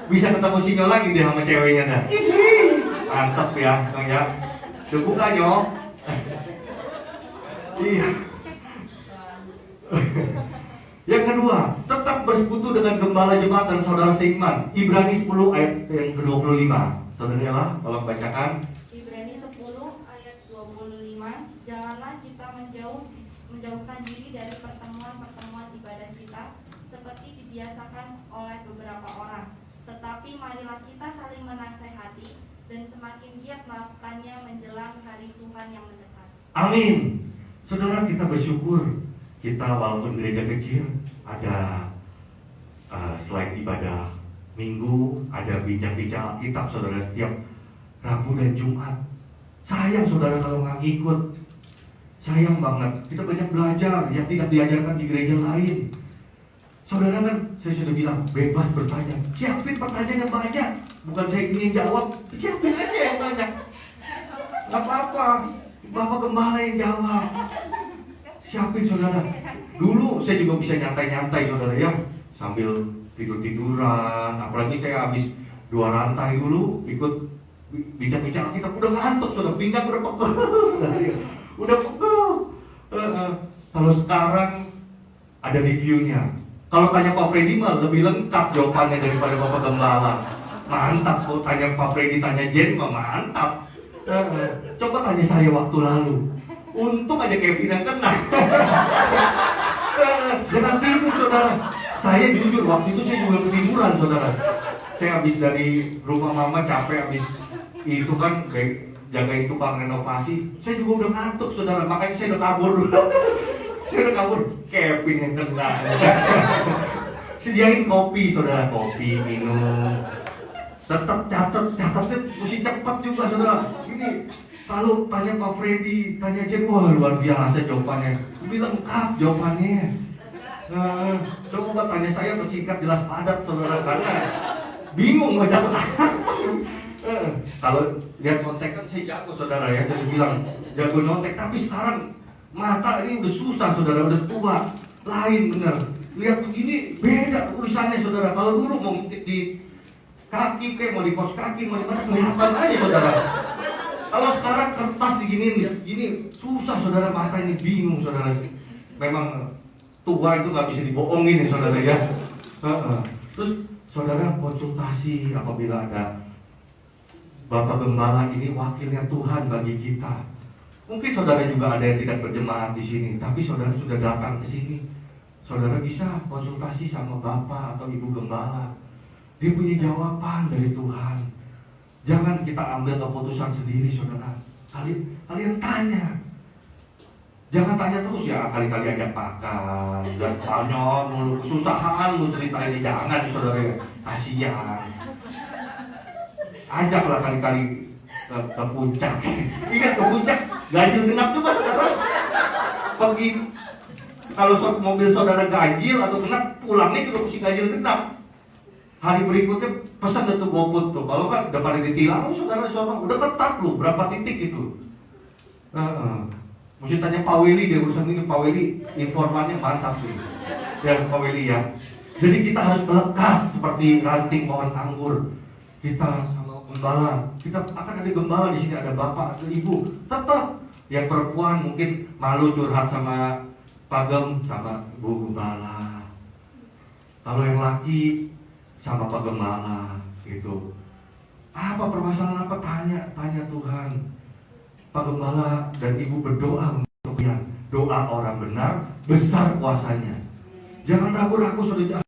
Bisa ketemu sinyo lagi deh sama ceweknya dah. Mantap ya, Nyok ya. Sudah buka Nyok. Iya. Yang kedua, tetap bersekutu dengan gembala jemaat dan saudara seiman. Ibrani 10 ayat yang ke-25. Saudara lah, tolong bacakan. Ibrani 10 ayat 25. Janganlah kita menjauhkan diri dari pertemuan-pertemuan ibadah kita seperti dibiasakan oleh beberapa orang. Tetapi marilah kita saling menasehati dan semakin giat melakukannya menjelang hari Tuhan yang mendekat. Amin. Saudara, kita bersyukur. Kita walaupun gereja kecil, ada selain ibadah minggu, ada bincang-bincang Alkitab saudara setiap Rabu dan Jumat. Sayang saudara kalau nggak ikut. Sayang banget. Kita banyak belajar yang tidak diajarkan di gereja lain. Saudara kan, saya sudah bilang bebas bertanya. Siapin pertanyaan yang banyak. Bukan saya ingin jawab. Siapin aja yang banyak. Gak apa-apa. Bapak Gembala yang jawab. Siapin saudara. Dulu saya juga bisa nyantai-nyantai saudara ya, sambil tidur-tiduran. Apalagi saya habis 2 rantai dulu ikut bincang-bincang kita udah ngantuk saudara, pinggang udah pegel. Udah pegel. Kalau sekarang ada reviewnya. Kalau tanya Pak Freddy mah lebih lengkap jawabannya daripada Bapak Gembala. Mantap. Kalau tanya Pak Freddy, tanya Jen mah mantap. Coba tanya saya waktu lalu. Untung aja Kevin yang kena. Jangan tidur saudara. Saya jujur waktu itu saya juga ketiduran saudara. Saya habis dari rumah mama capek, habis itu kan jagain tukang renovasi. Saya juga udah ngantuk saudara, makanya saya udah kabur. Saya udah kabur. Kevin yang kena. Sediain kopi saudara, kopi minum. Tetap catatnya mesti cepat juga saudara. Ini kalau tanya Pak Freddy, tanya Jen, wah luar biasa jawabannya. Lebih lengkap jawabannya. Coba tanya saya bersingkat jelas padat saudara, karena bingung mau jawab apa. Kalau lihat kontek kan saya jago saudara ya, saya bilang jago nyontek. Tapi sekarang mata ini udah susah saudara, udah tua, lain bener. Lihat begini beda tulisannya saudara. Kalau dulu mau ngintip di kaki kayak mau di kos kaki mau di mana kelihatan aja saudara. Kalau sekarang kertas diginiin lihat gini susah saudara, mata ini bingung saudara. Memang tua itu nggak bisa dibohongin ya saudara ya. Terus saudara konsultasi apabila ada Bapak Gembala ini wakilnya Tuhan bagi kita. Mungkin saudara juga ada yang tidak berjemaat di sini, tapi saudara sudah datang ke sini. Saudara bisa konsultasi sama Bapak atau Ibu Gembala. Dia punya jawaban dari Tuhan. Jangan kita ambil keputusan sendiri saudara. Kalian tanya. Jangan tanya terus ya, kali-kali ajak makan, dan tanya mulu kesusahan lu ceritain, jangan saudara ya, kasihan. Ajaklah kali-kali ke puncak. Ingat ke puncak, ganjil genap juga saudara. Pergi kalau mobil saudara ganjil atau genap, pulangnya juga mesti ganjil genap. Hari berikutnya pesan untuk GoFood tuh, kalau kan udah pada ditilang, saudara udah ketat lu berapa titik itu. Mesti tanya Pak Willy dia urusan ini. Pak Willy informannya mantap sih. Ya Pak Willy ya. Jadi kita harus melekat seperti ranting pohon anggur. Kita sama gembala. Kita akan ada gembala di sini, ada bapak, ada ibu. Tetap yang perempuan mungkin malu curhat sama Pak Gem, sama Bu Gembala. Kalau yang laki sama Pak Gembala gitu. Apa permasalahan apa? Tanya Tuhan. Pak Gembala dan Ibu berdoa untuk yang doa orang benar besar kuasanya. Jangan ragu-ragu sudah.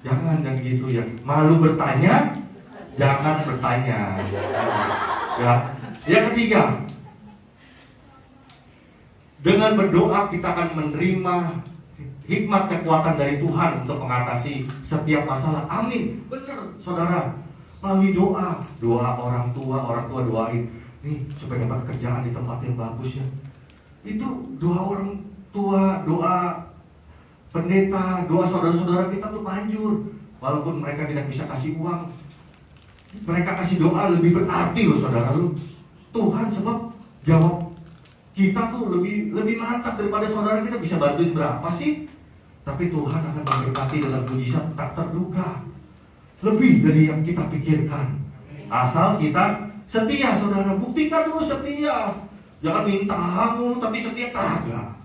Jangan gitu ya. Malu bertanya, jangan bertanya. Ya. Yang ketiga, dengan berdoa kita akan menerima hikmat kekuatan dari Tuhan untuk mengatasi setiap masalah. Amin. Benar, saudara. Melalui doa orang tua doain nih supaya dapat kerjaan di tempat yang bagus ya. Itu doa orang tua, doa pendeta, doa saudara-saudara kita tuh manjur. Walaupun mereka tidak bisa kasih uang, mereka kasih doa lebih berarti loh saudara lu. Tuhan sebab jawab kita tuh lebih mantap daripada saudara kita bisa bantuin berapa sih. Tapi Tuhan akan memberkati dengan mujizat tak terduga. Lebih dari yang kita pikirkan. Asal kita setia saudara. Buktikan dulu setia. Jangan minta kamu tapi setia kagak.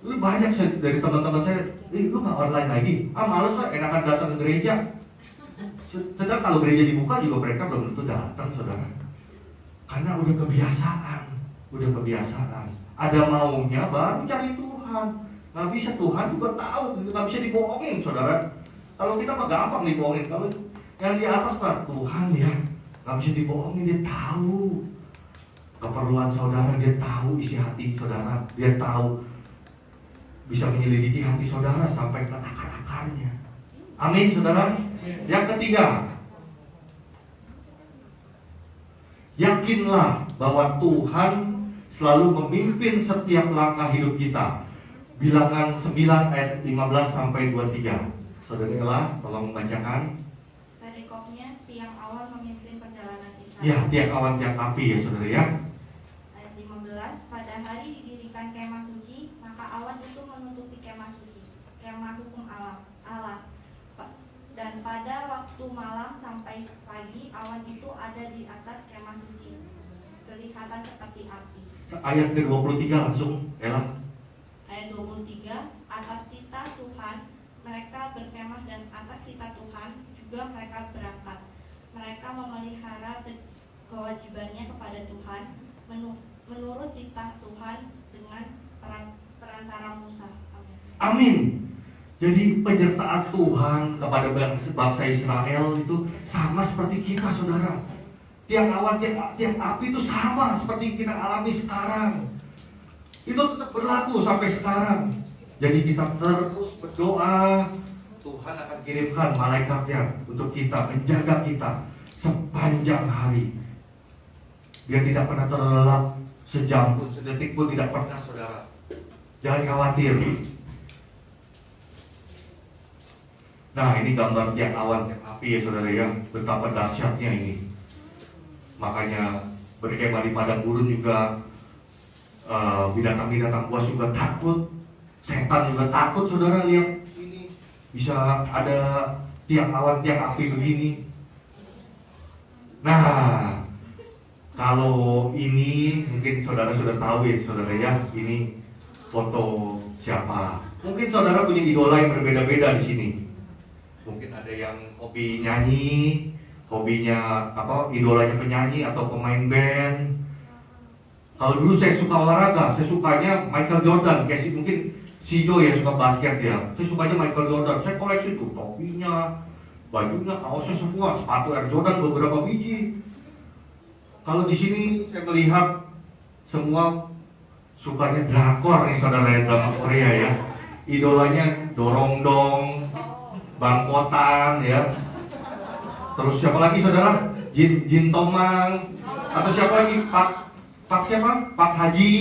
Lu banyak dari teman-teman saya, lu gak online lagi? Males lah, enakan datang ke gereja. Sedang kalau gereja dibuka juga mereka belum tentu datang saudara. Karena udah kebiasaan. Ada maunya baru cari Tuhan. Gak bisa, Tuhan juga tahu, gak bisa dibohongin saudara. Kalau kita mah gampang dibohongin. Kalau yang di atas Pak, Tuhan ya gak bisa dibohongin, dia tahu keperluan saudara, dia tahu isi hati saudara, dia tahu bisa menyelidiki hati saudara sampai ke akar-akarnya. Amin saudara. Yang ketiga, yakinlah bahwa Tuhan selalu memimpin setiap langkah hidup kita. Bilangan 9 ayat 15 sampai 23. Saudara Ella, tolong membacakan. Perikopnya, tiang awan memimpin perjalanan Israel. Ya, tiang awan, tiang api ya saudara ya. Ayat 15, pada hari didirikan kemah suci, maka awan itu menutupi kemah suci, kemah hukum Allah. Dan pada waktu malam sampai pagi, awan itu ada di atas kemah suci, kelihatan seperti api. Ayat ke-23 langsung, Ella. Ayat 23, atas titah Tuhan mereka berkemah dan atas titah Tuhan juga mereka berangkat. Mereka memelihara kewajibannya kepada Tuhan menurut titah Tuhan dengan perantara Musa. Amin. Jadi penyertaan Tuhan kepada bangsa Israel itu sama seperti kita saudara. Tiang awan, tiang api itu sama seperti yang kita alami sekarang. Itu tetap berlaku sampai sekarang. Jadi kita terus berdoa, Tuhan akan kirimkan malaikatnya untuk kita, menjaga kita sepanjang hari. Dia tidak pernah terlelap sejam pun, sedetik pun tidak pernah, saudara. Jangan khawatir. Nah, ini gambar tiang awan, tiang api ya saudara ya, betapa dahsyatnya ini. Makanya berkemah di padang gurun juga, binatang-binatang buas juga takut, setan juga takut, saudara. Lihat ini, bisa ada tiang awan, tiang api begini. Nah, kalau ini mungkin saudara sudah tahu ya saudara ya, ini foto siapa? Mungkin saudara punya idola yang berbeda-beda di sini. Mungkin ada yang hobi nyanyi, hobinya apa, idolanya penyanyi atau pemain band. Kalau dulu saya suka olahraga, saya sukanya Michael Jordan, kayak mungkin Sido ya suka basket ya. Saya sukanya Michael Jordan, saya koleksi tuh topinya, bajunya, kaosnya semua, sepatu Air Jordan beberapa biji. Kalau di sini saya melihat semua sukanya drakor nih saudara, yang drama Korea ya. Idolanya Dorong Dong, Bangkotan ya. Terus siapa lagi saudara? Jin Tomang. Atau siapa lagi? Pak siapa? Pak Haji.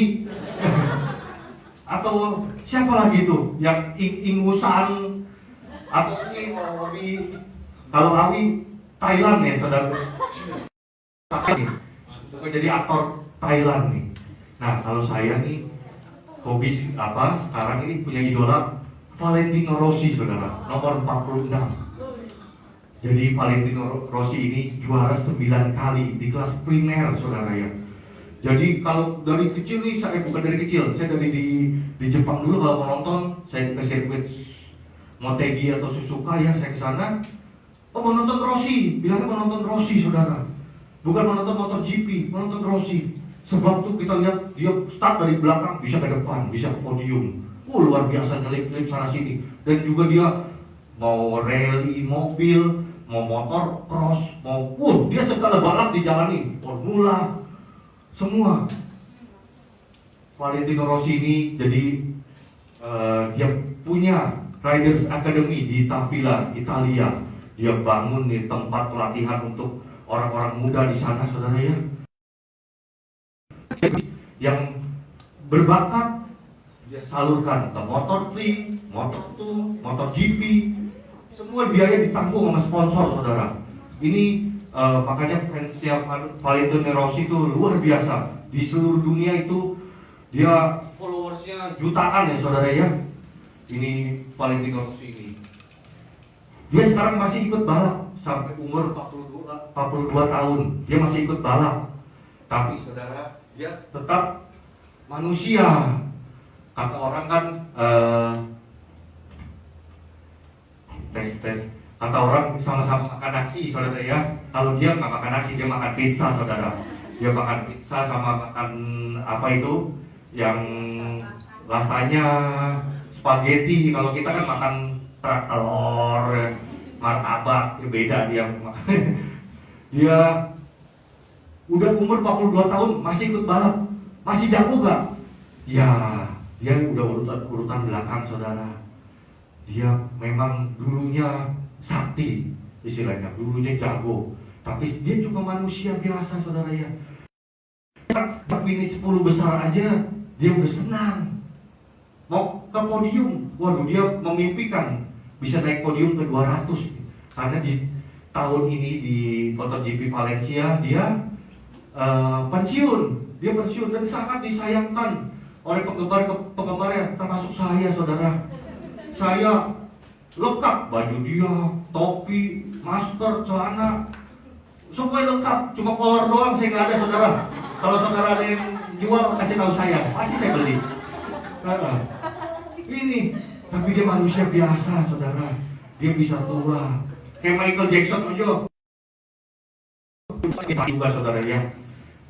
Atau siapa lagi tuh? Yang Ingusan. Atau ini kalau Awi Thailand ya saudara. Suka jadi aktor Thailand nih. Nah, kalau saya nih hobi apa? Sekarang ini punya idola Valentino Rossi saudara, nomor 46. Jadi Valentino Rossi ini juara 9 kali di kelas primer saudara ya. Jadi kalau dari kecil nih, saya bukan dari kecil, saya dari di Jepang dulu kalau mau nonton, saya ke sirkuit Motegi atau Suzuka ya, saya ke sana. Oh, mau nonton Rossi, bilangnya mau nonton Rossi saudara. Bukan menonton MotoGP, menonton Rossi. Sebab tuh kita lihat dia start dari belakang bisa ke depan, bisa ke podium. Luar biasa, nyelip-nyelip sana sini. Dan juga dia mau rally mobil, mau motor cross, mau dia segala balap dijalani, formula semua. Valentino Rossi ini jadi dia punya Riders Academy di Tavilla, Italia. Dia bangun di tempat pelatihan untuk orang-orang muda di sana saudara ya. Yang berbakat dia salurkan ke Moto3, Moto2, MotoGP, semua biaya ditanggung sama sponsor saudara. Ini makanya fansnya Valentino Rossi itu luar biasa. Di seluruh dunia itu dia followersnya jutaan ya saudara ya. Ini Valentino Rossi ini. Dia sekarang masih ikut balap sampai umur 42 tahun. Dia masih ikut balap. Tapi saudara, dia tetap manusia. Kata orang kan tes. Kata orang sama-sama makan nasi saudara ya. Kalau dia nggak makan nasi, dia makan pizza saudara. Dia makan pizza sama makan apa itu yang rasanya spaghetti. Kalau kita kan makan telur, martabak, beda dia makan. Dia udah umur 42 tahun masih ikut balap, masih jago gak? Ya, dia udah urutan belakang saudara. Dia memang dulunya sakti istilahnya, dulunya jago, tapi dia juga manusia biasa saudara ya. Tapi ini 10 besar aja dia udah senang. Mau ke podium, waduh dia memimpikan bisa naik podium ke 200. Karena di tahun ini di MotoGP Valencia dia pensiun. Dia pensiun dan sangat disayangkan oleh penggemarnya, termasuk saya saudara. Saya lengkap, baju dia, topi, masker, celana, semua lengkap. Cuma kolor doang saya nggak ada saudara. Kalau saudara ada yang jual kasih tahu saya, pasti saya beli. Ini, tapi dia manusia biasa saudara. Dia bisa tua. Kayak Michael Jackson aja. Kita juga saudara ya.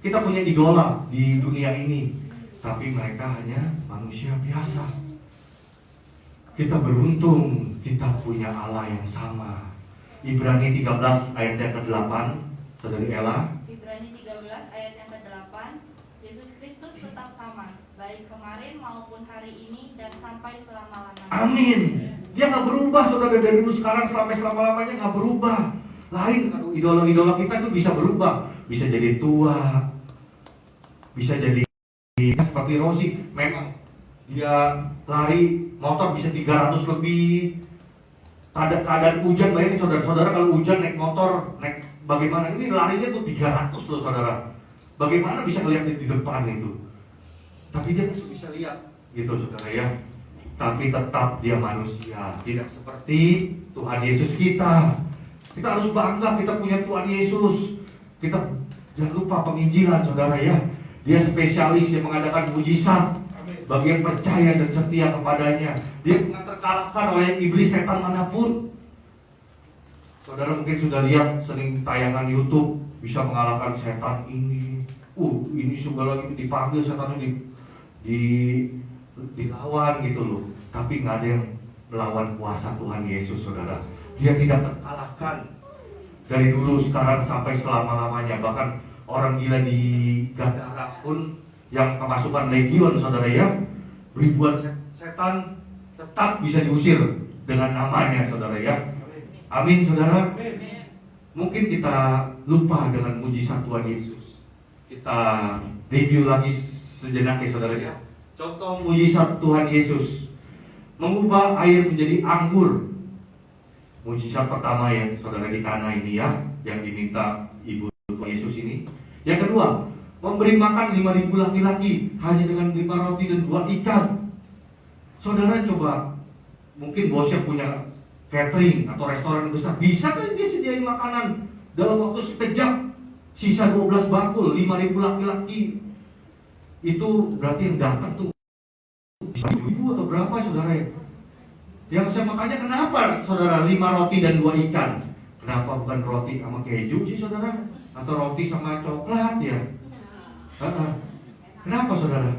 Kita punya idola di dunia ini, tapi mereka hanya manusia biasa. Kita beruntung kita punya Allah yang sama. Ibrani 13 ayat yang ke-8, saudari Ella. Ibrani 13 ayat yang ke-8, Yesus Kristus tetap sama, baik kemarin kemarin maupun hari ini dan sampai selama-lamanya. Amin. Dia nggak berubah, saudara, dari dulu sekarang sampai selama-lamanya nggak berubah. Lain kan idola-idola kita itu bisa berubah, bisa jadi tua, bisa jadi seperti Rosi. Memang dia lari motor bisa 300 lebih. Keadaan hujan, bayangin saudara-saudara kalau hujan naik motor, naik bagaimana? Ini larinya tuh 300 loh saudara. Bagaimana bisa melihat di depan itu? Tapi dia masih bisa lihat gitu saudara ya. Tapi tetap dia manusia, tidak seperti Tuhan Yesus kita. Kita harus bangga kita punya Tuhan Yesus. Kita jangan lupa penginjilan saudara ya. Dia spesialis yang mengadakan mujizat bagi yang percaya dan setia kepadanya. Dia tidak terkalahkan oleh iblis setan manapun. Saudara mungkin sudah lihat sering tayangan YouTube bisa mengalahkan setan ini. Ini segala lagi dipanggil setan ini dilawan gitu loh. Tapi nggak ada yang melawan kuasa Tuhan Yesus saudara. Dia tidak terkalahkan dari dulu sekarang sampai selama-lamanya. Bahkan orang gila di Gadara pun yang kemasukan legion saudara ya, ribuan setan tetap bisa diusir dengan namanya saudara ya. Amin saudara. Mungkin kita lupa dengan mujizat Tuhan Yesus. Kita review lagi sejenak ya saudara ya. Contoh mujizat Tuhan Yesus, mengubah air menjadi anggur. Mujizat pertama ya saudara di Kana ini ya, yang diminta ibu Tuhan Yesus ini. Yang kedua, memberi makan 5.000 laki-laki hanya dengan 5 roti dan 2 ikan. Saudara coba, mungkin bosnya punya catering atau restoran besar, bisa kan dia sediain makanan dalam waktu sekejap, sisa 12 bakul, 5.000 laki-laki. Itu berarti yang datang tuh 1.000 atau berapa saudara ya? Yang saya makanya kenapa saudara 5 roti dan 2 ikan? Kenapa bukan roti sama keju sih saudara? Atau roti sama coklat ya? Kenapa saudara?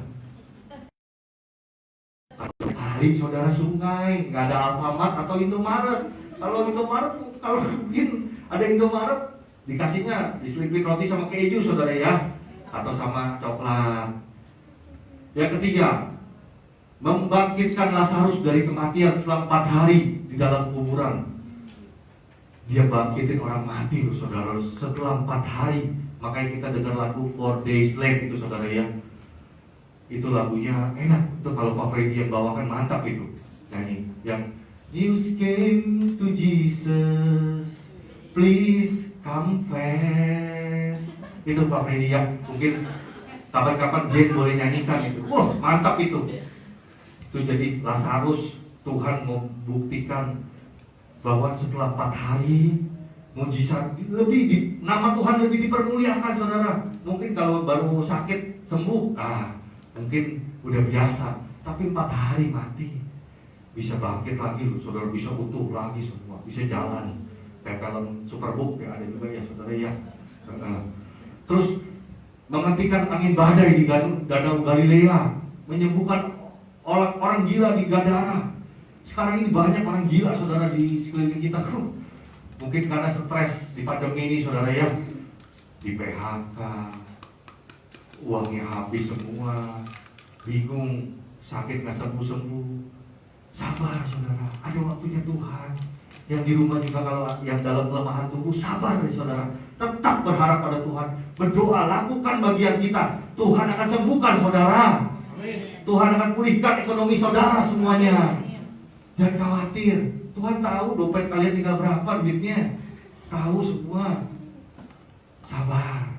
Hari saudara sungai, nggak ada Alfamart atau Indomaret. Kalau Indomaret, kalau mungkin ada Indomaret, dikasihnya diselipin roti sama keju saudara ya, atau sama coklat. Yang ketiga, membangkitkan Lazarus dari kematian setelah 4 hari di dalam kuburan. Dia bangkitin orang mati loh saudara setelah 4 hari. Makanya kita dengar lagu 4 Days Late itu saudara ya. Itu lagunya enak. Itu kalau Pak Freddy yang bawakan mantap itu nyanyi. Yang You came to Jesus, please confess. Itu Pak Freddy ya. Mungkin kapan-kapan Jen boleh nyanyikan itu. Wah mantap itu. Itu jadi Lazarus, Tuhan mau buktikan bahwa setelah 4 hari mujizat lebih nama Tuhan lebih dipermuliakan saudara. Mungkin kalau baru sakit sembuh, mungkin udah biasa. Tapi 4 hari mati bisa bangkit lagi loh, saudara, bisa utuh lagi semua, bisa jalan. Kayak film Superbook ya ada juga ya saudara ya. Terus menghentikan angin badai di Danau Galilea, menyembuhkan orang gila di Gadara. Sekarang ini banyak orang gila saudara di sekeliling kita. Mungkin karena stres di pandemi ini saudara ya, di PHK, uangnya habis semua, bingung, sakit nggak sembuh-sembuh. Sabar saudara, ada waktunya Tuhan. Yang di rumah juga kalau yang dalam kelemahan tubuh, sabar ya saudara. Tetap berharap pada Tuhan, berdoa, lakukan bagian kita. Tuhan akan sembuhkan saudara. Tuhan akan pulihkan ekonomi saudara semuanya. Jangan khawatir, Tuhan tahu dompet kalian tinggal berapa duitnya. Tahu semua. Sabar,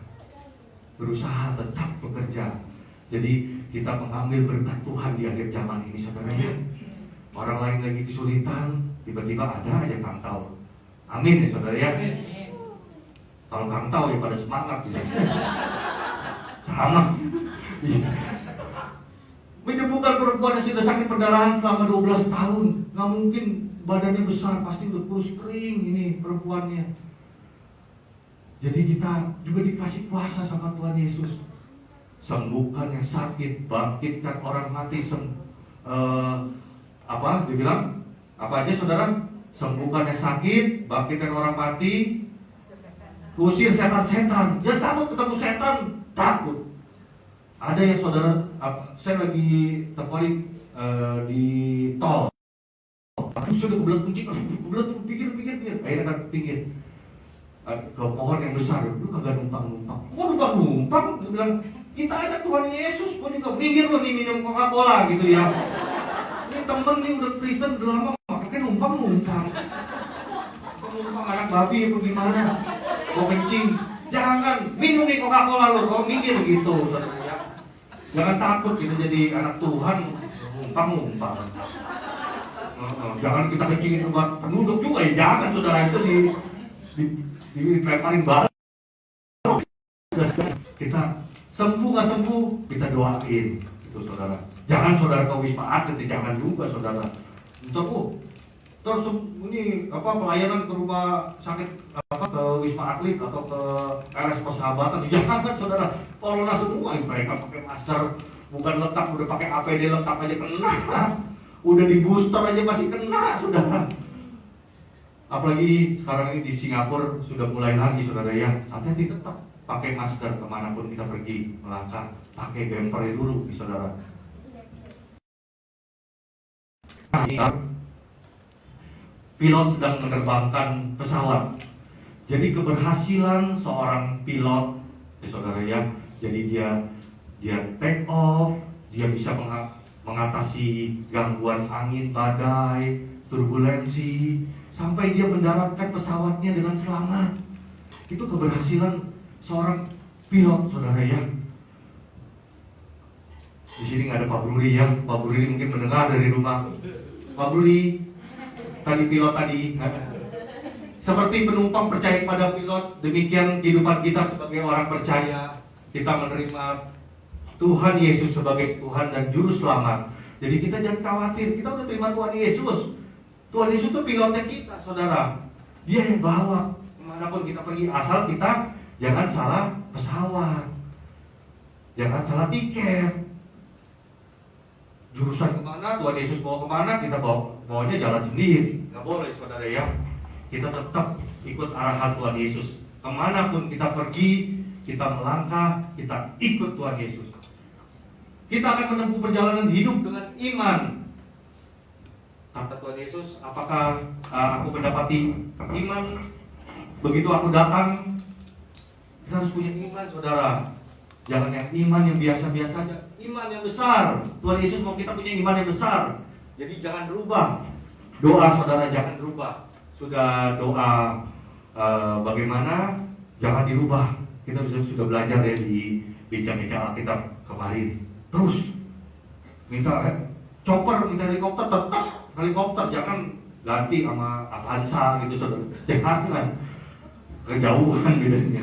berusaha tetap bekerja. Jadi kita mengambil berkat Tuhan di akhir zaman ini saudara ya. Orang lain lagi kesulitan, tiba-tiba ada aja kantau. Amin ya saudara ya. Kalau kantau ya pada semangat ya. Sama. Menyembuhkan perempuan yang sudah sakit perdarahan selama 12 tahun. Nggak mungkin badannya besar, pasti udah kurus kering ini perempuannya. Jadi kita juga dikasih kuasa sama Tuhan Yesus. Sembuhkan yang sakit, bangkitkan orang mati. Dia bilang apa aja saudara? Sembuhkan yang sakit, bangkitkan orang mati, usir setan-setan. Jangan takut ketemu setan, takut. Ada yang saudara, saya lagi terkolik di tol. Aduh, sudah kebelet kunci, kebelet pikir, akhirnya kan pikir ke pohon yang besar, lu kagak numpang. Kok numpang? Dia bilang, kita ajak Tuhan Yesus, gua juga minggir lu nih minum Coca-Cola gitu ya. Ini temen nih udah Kristen udah lama, makanya numpang. Numpang anak babi apa gimana? Mau kencing, jangan minum nih Coca-Cola lu, kau minggir gitu. Ya. Jangan takut kita jadi anak Tuhan, numpang. Jangan kita kencingin buat penduduk juga ya, jangan saudara, itu dilemparin balik. Kita sembuh nggak sembuh, kita doain itu saudara. Jangan saudara ke Wisma Atlet, jangan juga saudara. Terus ini pelayanan ke rumah sakit ke Wisma Atlet atau ke RS Persahabatan, jangan kan saudara. Corona semua, mereka pakai masker, bukan letak udah pakai APD letak aja kena. Udah di booster aja masih kena saudara. Apalagi sekarang ini di Singapura sudah mulai lagi saudara ya. Hati-hati tetap pakai masker kemanapun kita pergi melangkah, pakai bumper dulu saudara. Pilot sedang menerbangkan pesawat. Jadi keberhasilan seorang pilot, saudara ya. Jadi dia take off, dia bisa mengatasi gangguan angin, badai, turbulensi, sampai dia mendaratkan pesawatnya dengan selamat. Itu keberhasilan seorang pilot, saudara ya. Di sini nggak ada Pak Bruri ya. Pak Bruri mungkin mendengar dari rumah. Pak Bruri, tadi pilot tadi. Seperti penumpang percaya pada pilot, demikian kehidupan kita sebagai orang percaya. Kita menerima Tuhan Yesus sebagai Tuhan dan Juru Selamat. Jadi kita jangan khawatir, kita udah terima Tuhan Yesus. Tuhan Yesus itu pilotnya kita, saudara. Dia yang bawa kemanapun kita pergi, asal kita jangan salah pesawat, jangan salah tiket. Jurusan kemana, Tuhan Yesus bawa kemana, kita bawanya jalan sendiri. Gak boleh saudara ya. Kita tetap ikut arahan Tuhan Yesus. Kemanapun kita pergi, kita melangkah, kita ikut Tuhan Yesus. Kita akan menempuh perjalanan hidup dengan iman. Kata Tuhan Yesus, apakah aku mendapati iman begitu aku datang? Kita harus punya iman saudara. Jangan yang iman yang biasa-biasa aja, iman yang besar. Tuhan Yesus mau kita punya iman yang besar. Jadi jangan berubah. Doa saudara jangan berubah. Sudah doa bagaimana, jangan dirubah. Kita sudah belajar ya di bincang-bincang Alkitab kemarin. Terus minta chopper, minta helikopter, tetap helikopter, jangan ganti sama Avanza gitu saudara. Jangan kejauhan bedanya.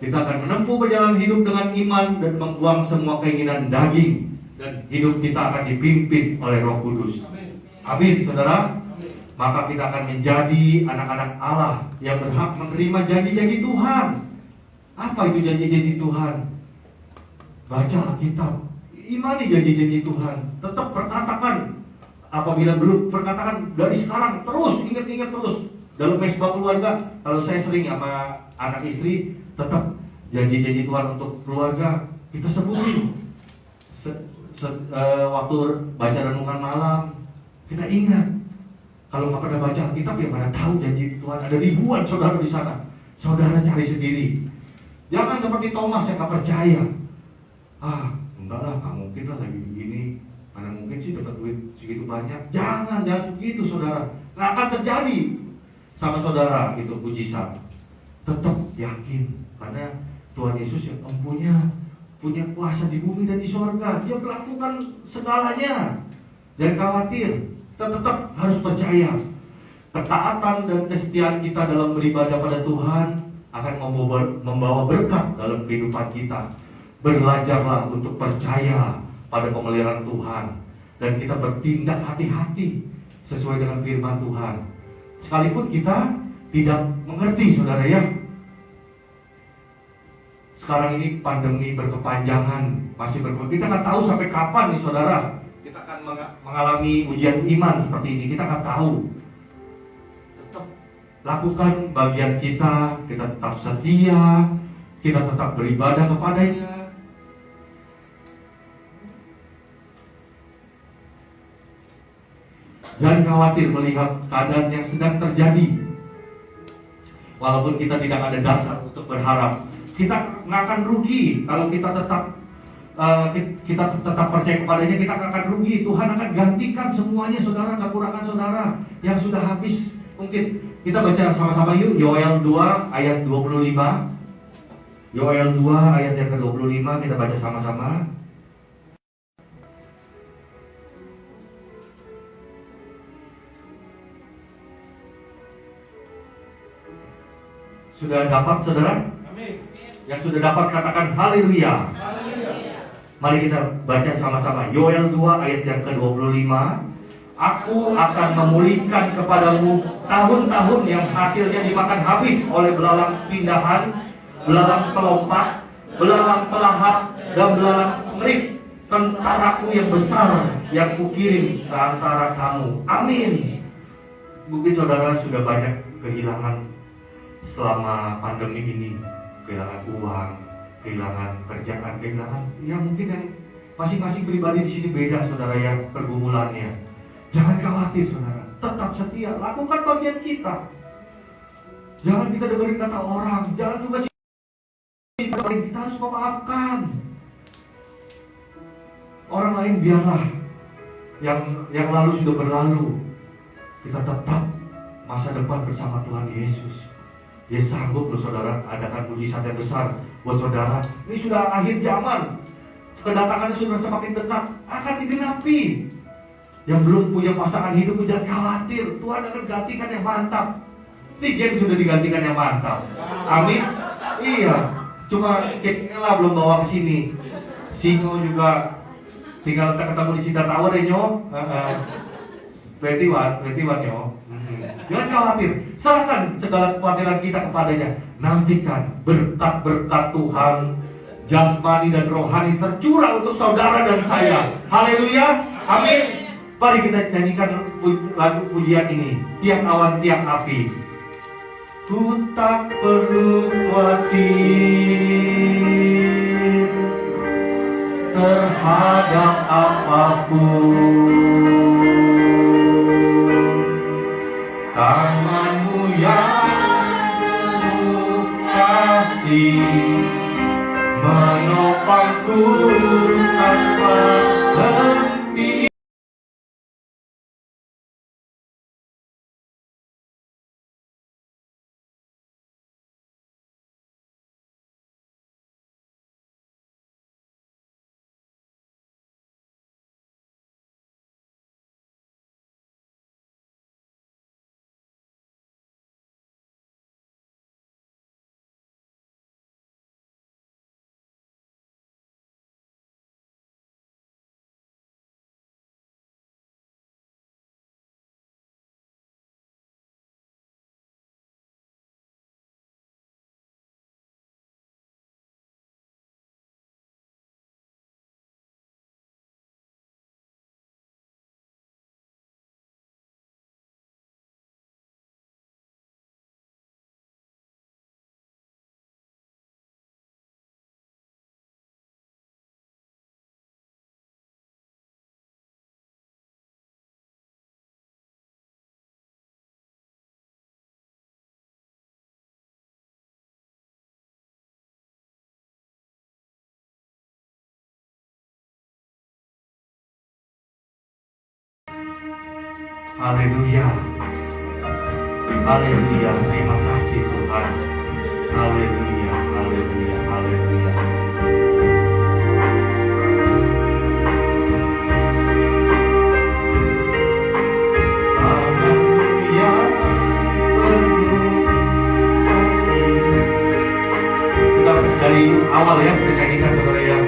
Kita akan menempuh perjalanan hidup dengan iman dan membuang semua keinginan daging, dan hidup kita akan dipimpin oleh Roh Kudus. Amin saudara. Maka kita akan menjadi anak-anak Allah yang berhak menerima janji-janji Tuhan. Apa itu janji-janji Tuhan? Baca Alkitab, imani janji-janji Tuhan, tetap perkatakan. Apabila belum perkatakan dari sekarang, terus ingat-ingat terus dalam mesbah keluarga. Kalau saya sering sama anak istri, tetap janji-janji Tuhan untuk keluarga kita sebutin. Waktu baca renungan malam, kita ingat. Kalau nggak pernah baca Alkitab, ya mana tahu janji Tuhan. Ada ribuan saudara di sana. Saudara cari sendiri. Jangan seperti Thomas yang nggak percaya. Enggak lah, nggak mungkin lah lagi begini. Mana mungkin sih dapat duit segitu banyak. Jangan begitu saudara. Nggak akan terjadi sama saudara itu mujizat. Tetap yakin, karena Tuhan Yesus yang punya kuasa di bumi dan di sorga. Dia melakukan segalanya. Jangan khawatir. Kita tetap harus percaya. Ketaatan dan kesetiaan kita dalam beribadah pada Tuhan akan membawa berkat dalam kehidupan kita. Belajarlah untuk percaya pada pemeliharaan Tuhan, dan kita bertindak hati-hati sesuai dengan firman Tuhan. Sekalipun kita tidak mengerti saudara ya. Sekarang ini pandemi berkepanjangan, kita nggak tahu sampai kapan nih saudara. Kita akan mengalami ujian iman seperti ini, kita nggak tahu. Tetap lakukan bagian kita tetap setia, kita tetap beribadah kepadanya. Jangan khawatir melihat keadaan yang sedang terjadi. Walaupun kita tidak ada dasar untuk berharap, kita nggak akan rugi kalau kita tetap percaya kepadanya. Kita nggak akan rugi. Tuhan akan gantikan semuanya, saudara, kekurangan saudara yang sudah habis. Mungkin kita baca sama-sama yuk, Yoel 2 ayat 25. Yoel 2 ayat yang ke-25, kita baca sama-sama. Sudah dapat, saudara? Amin. Yang sudah dapat katakan haleluya. Mari kita baca sama-sama Yoel 2 ayat yang ke-25. Aku akan memulihkan kepadamu tahun-tahun yang hasilnya dimakan habis oleh belalang pindahan, belalang pelompat, belalang pelahap, dan belalang pengerik, tentaraku yang besar yang kukirim ke antara kamu. Amin. Mungkin saudara sudah banyak kehilangan selama pandemi ini, kehilangan uang, kehilangan kerjaan, kehilangan ya mungkin yang masing-masing pribadi di sini beda, saudara, yang pergumulannya. Jangan khawatir, saudara, tetap setia, lakukan bagian kita. Jangan kita dengerin kata orang, jangan juga kita harus memaafkan orang lain. Biarlah yang lalu sudah berlalu. Kita tetap masa depan bersama Tuhan Yesus. Dia sanggup loh, saudara, adakan mujizat yang besar buat saudara. Ini sudah akhir zaman, kedatangannya sudah semakin dekat, akan digenapi. Yang belum punya pasangan hidup jangan khawatir, Tuhan akan gantikan yang mantap. Tigen sudah digantikan yang mantap. Amin. Iya, cuma Kekela belum bawa ke sini. Singo juga tinggal ketemu di Cita Tower ya, Nyo. 21 yo. Jangan khawatir, serahkan segala kekhawatiran kita kepadanya. Nantikan berkat-berkat Tuhan, jasmani dan rohani tercurah untuk saudara dan saya. Haleluya, amin. Mari kita nyanyikan lagu pujian ini, tiap awan tiap api. Ku tak perlu khawatir terhadap apapun. Tanganmu yang penuh kasih menopangku tanpa henti. Haleluya. Haleluya. Terima kasih Tuhan. Haleluya. Haleluya. Haleluya. Haleluya. Kita dari awal ya, kita nyanyikan saudara ya.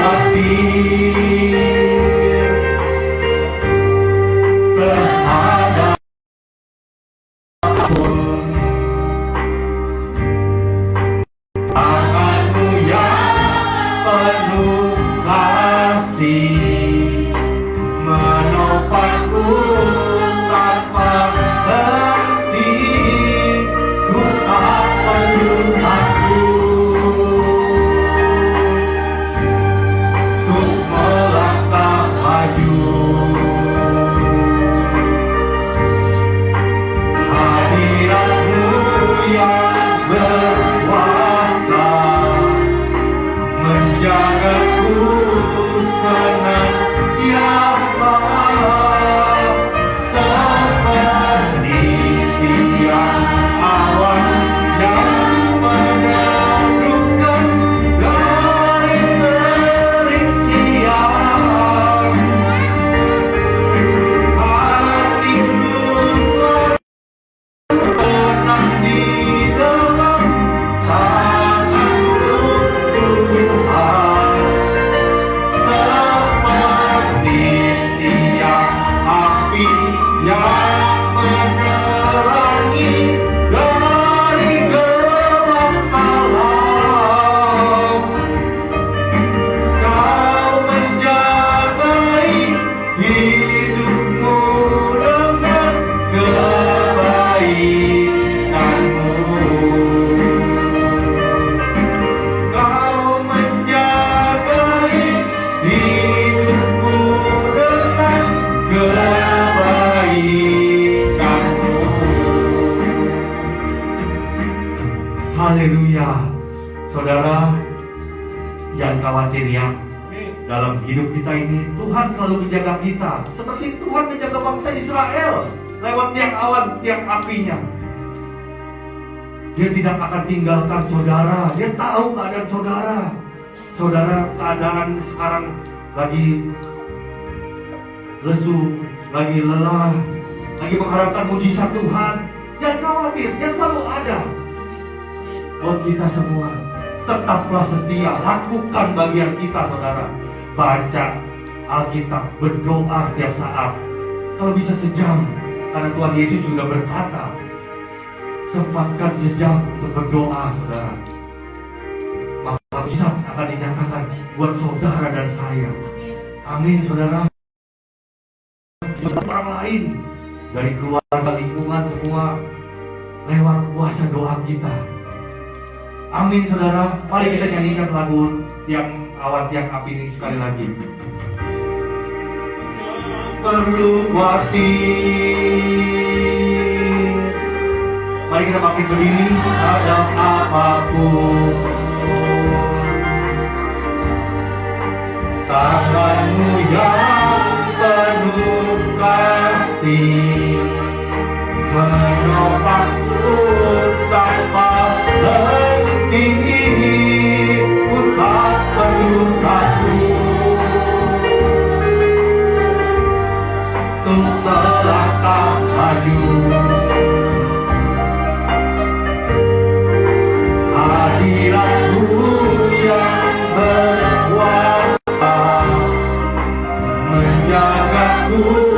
Hati terhadap tanganmu yang penuh kasih menopangku tanpa henti. Ku tak perlu takut untuk melangkah maju. Haleluya. Saudara, jangan khawatir ya. Dalam hidup kita ini Tuhan selalu menjaga kita, seperti Tuhan menjaga bangsa Israel lewat tiang awan, tiang apinya. Dia tidak akan tinggalkan saudara. Dia tahu keadaan saudara. Saudara keadaan sekarang lagi lesu, lagi lelah, lagi mengharapkan mujizat Tuhan. Jangan khawatir, dia selalu ada buat kita semua. Tetaplah setia, lakukan bagian kita saudara. Baca Alkitab, berdoa setiap saat. Kalau bisa sejam, karena Tuhan Yesus juga berkata, sempatkan sejam untuk berdoa saudara. Maka bisa akan dinyatakan buat saudara dan saya. Amin saudara. Orang lain dari keluarga, lingkungan semua lewat kuasa doa kita. Amin saudara. Mari kita nyanyikan lagu tiang awan tiang api ini sekali lagi. Perlu khawatir. Mari kita bangkit berdiri. Ada apapun, tanganmu yang penuh kasih menopangku tanpa henti. Ku tak perlu takut untuk melangkah maju. Hadiratmu yang berkuasa menjagaku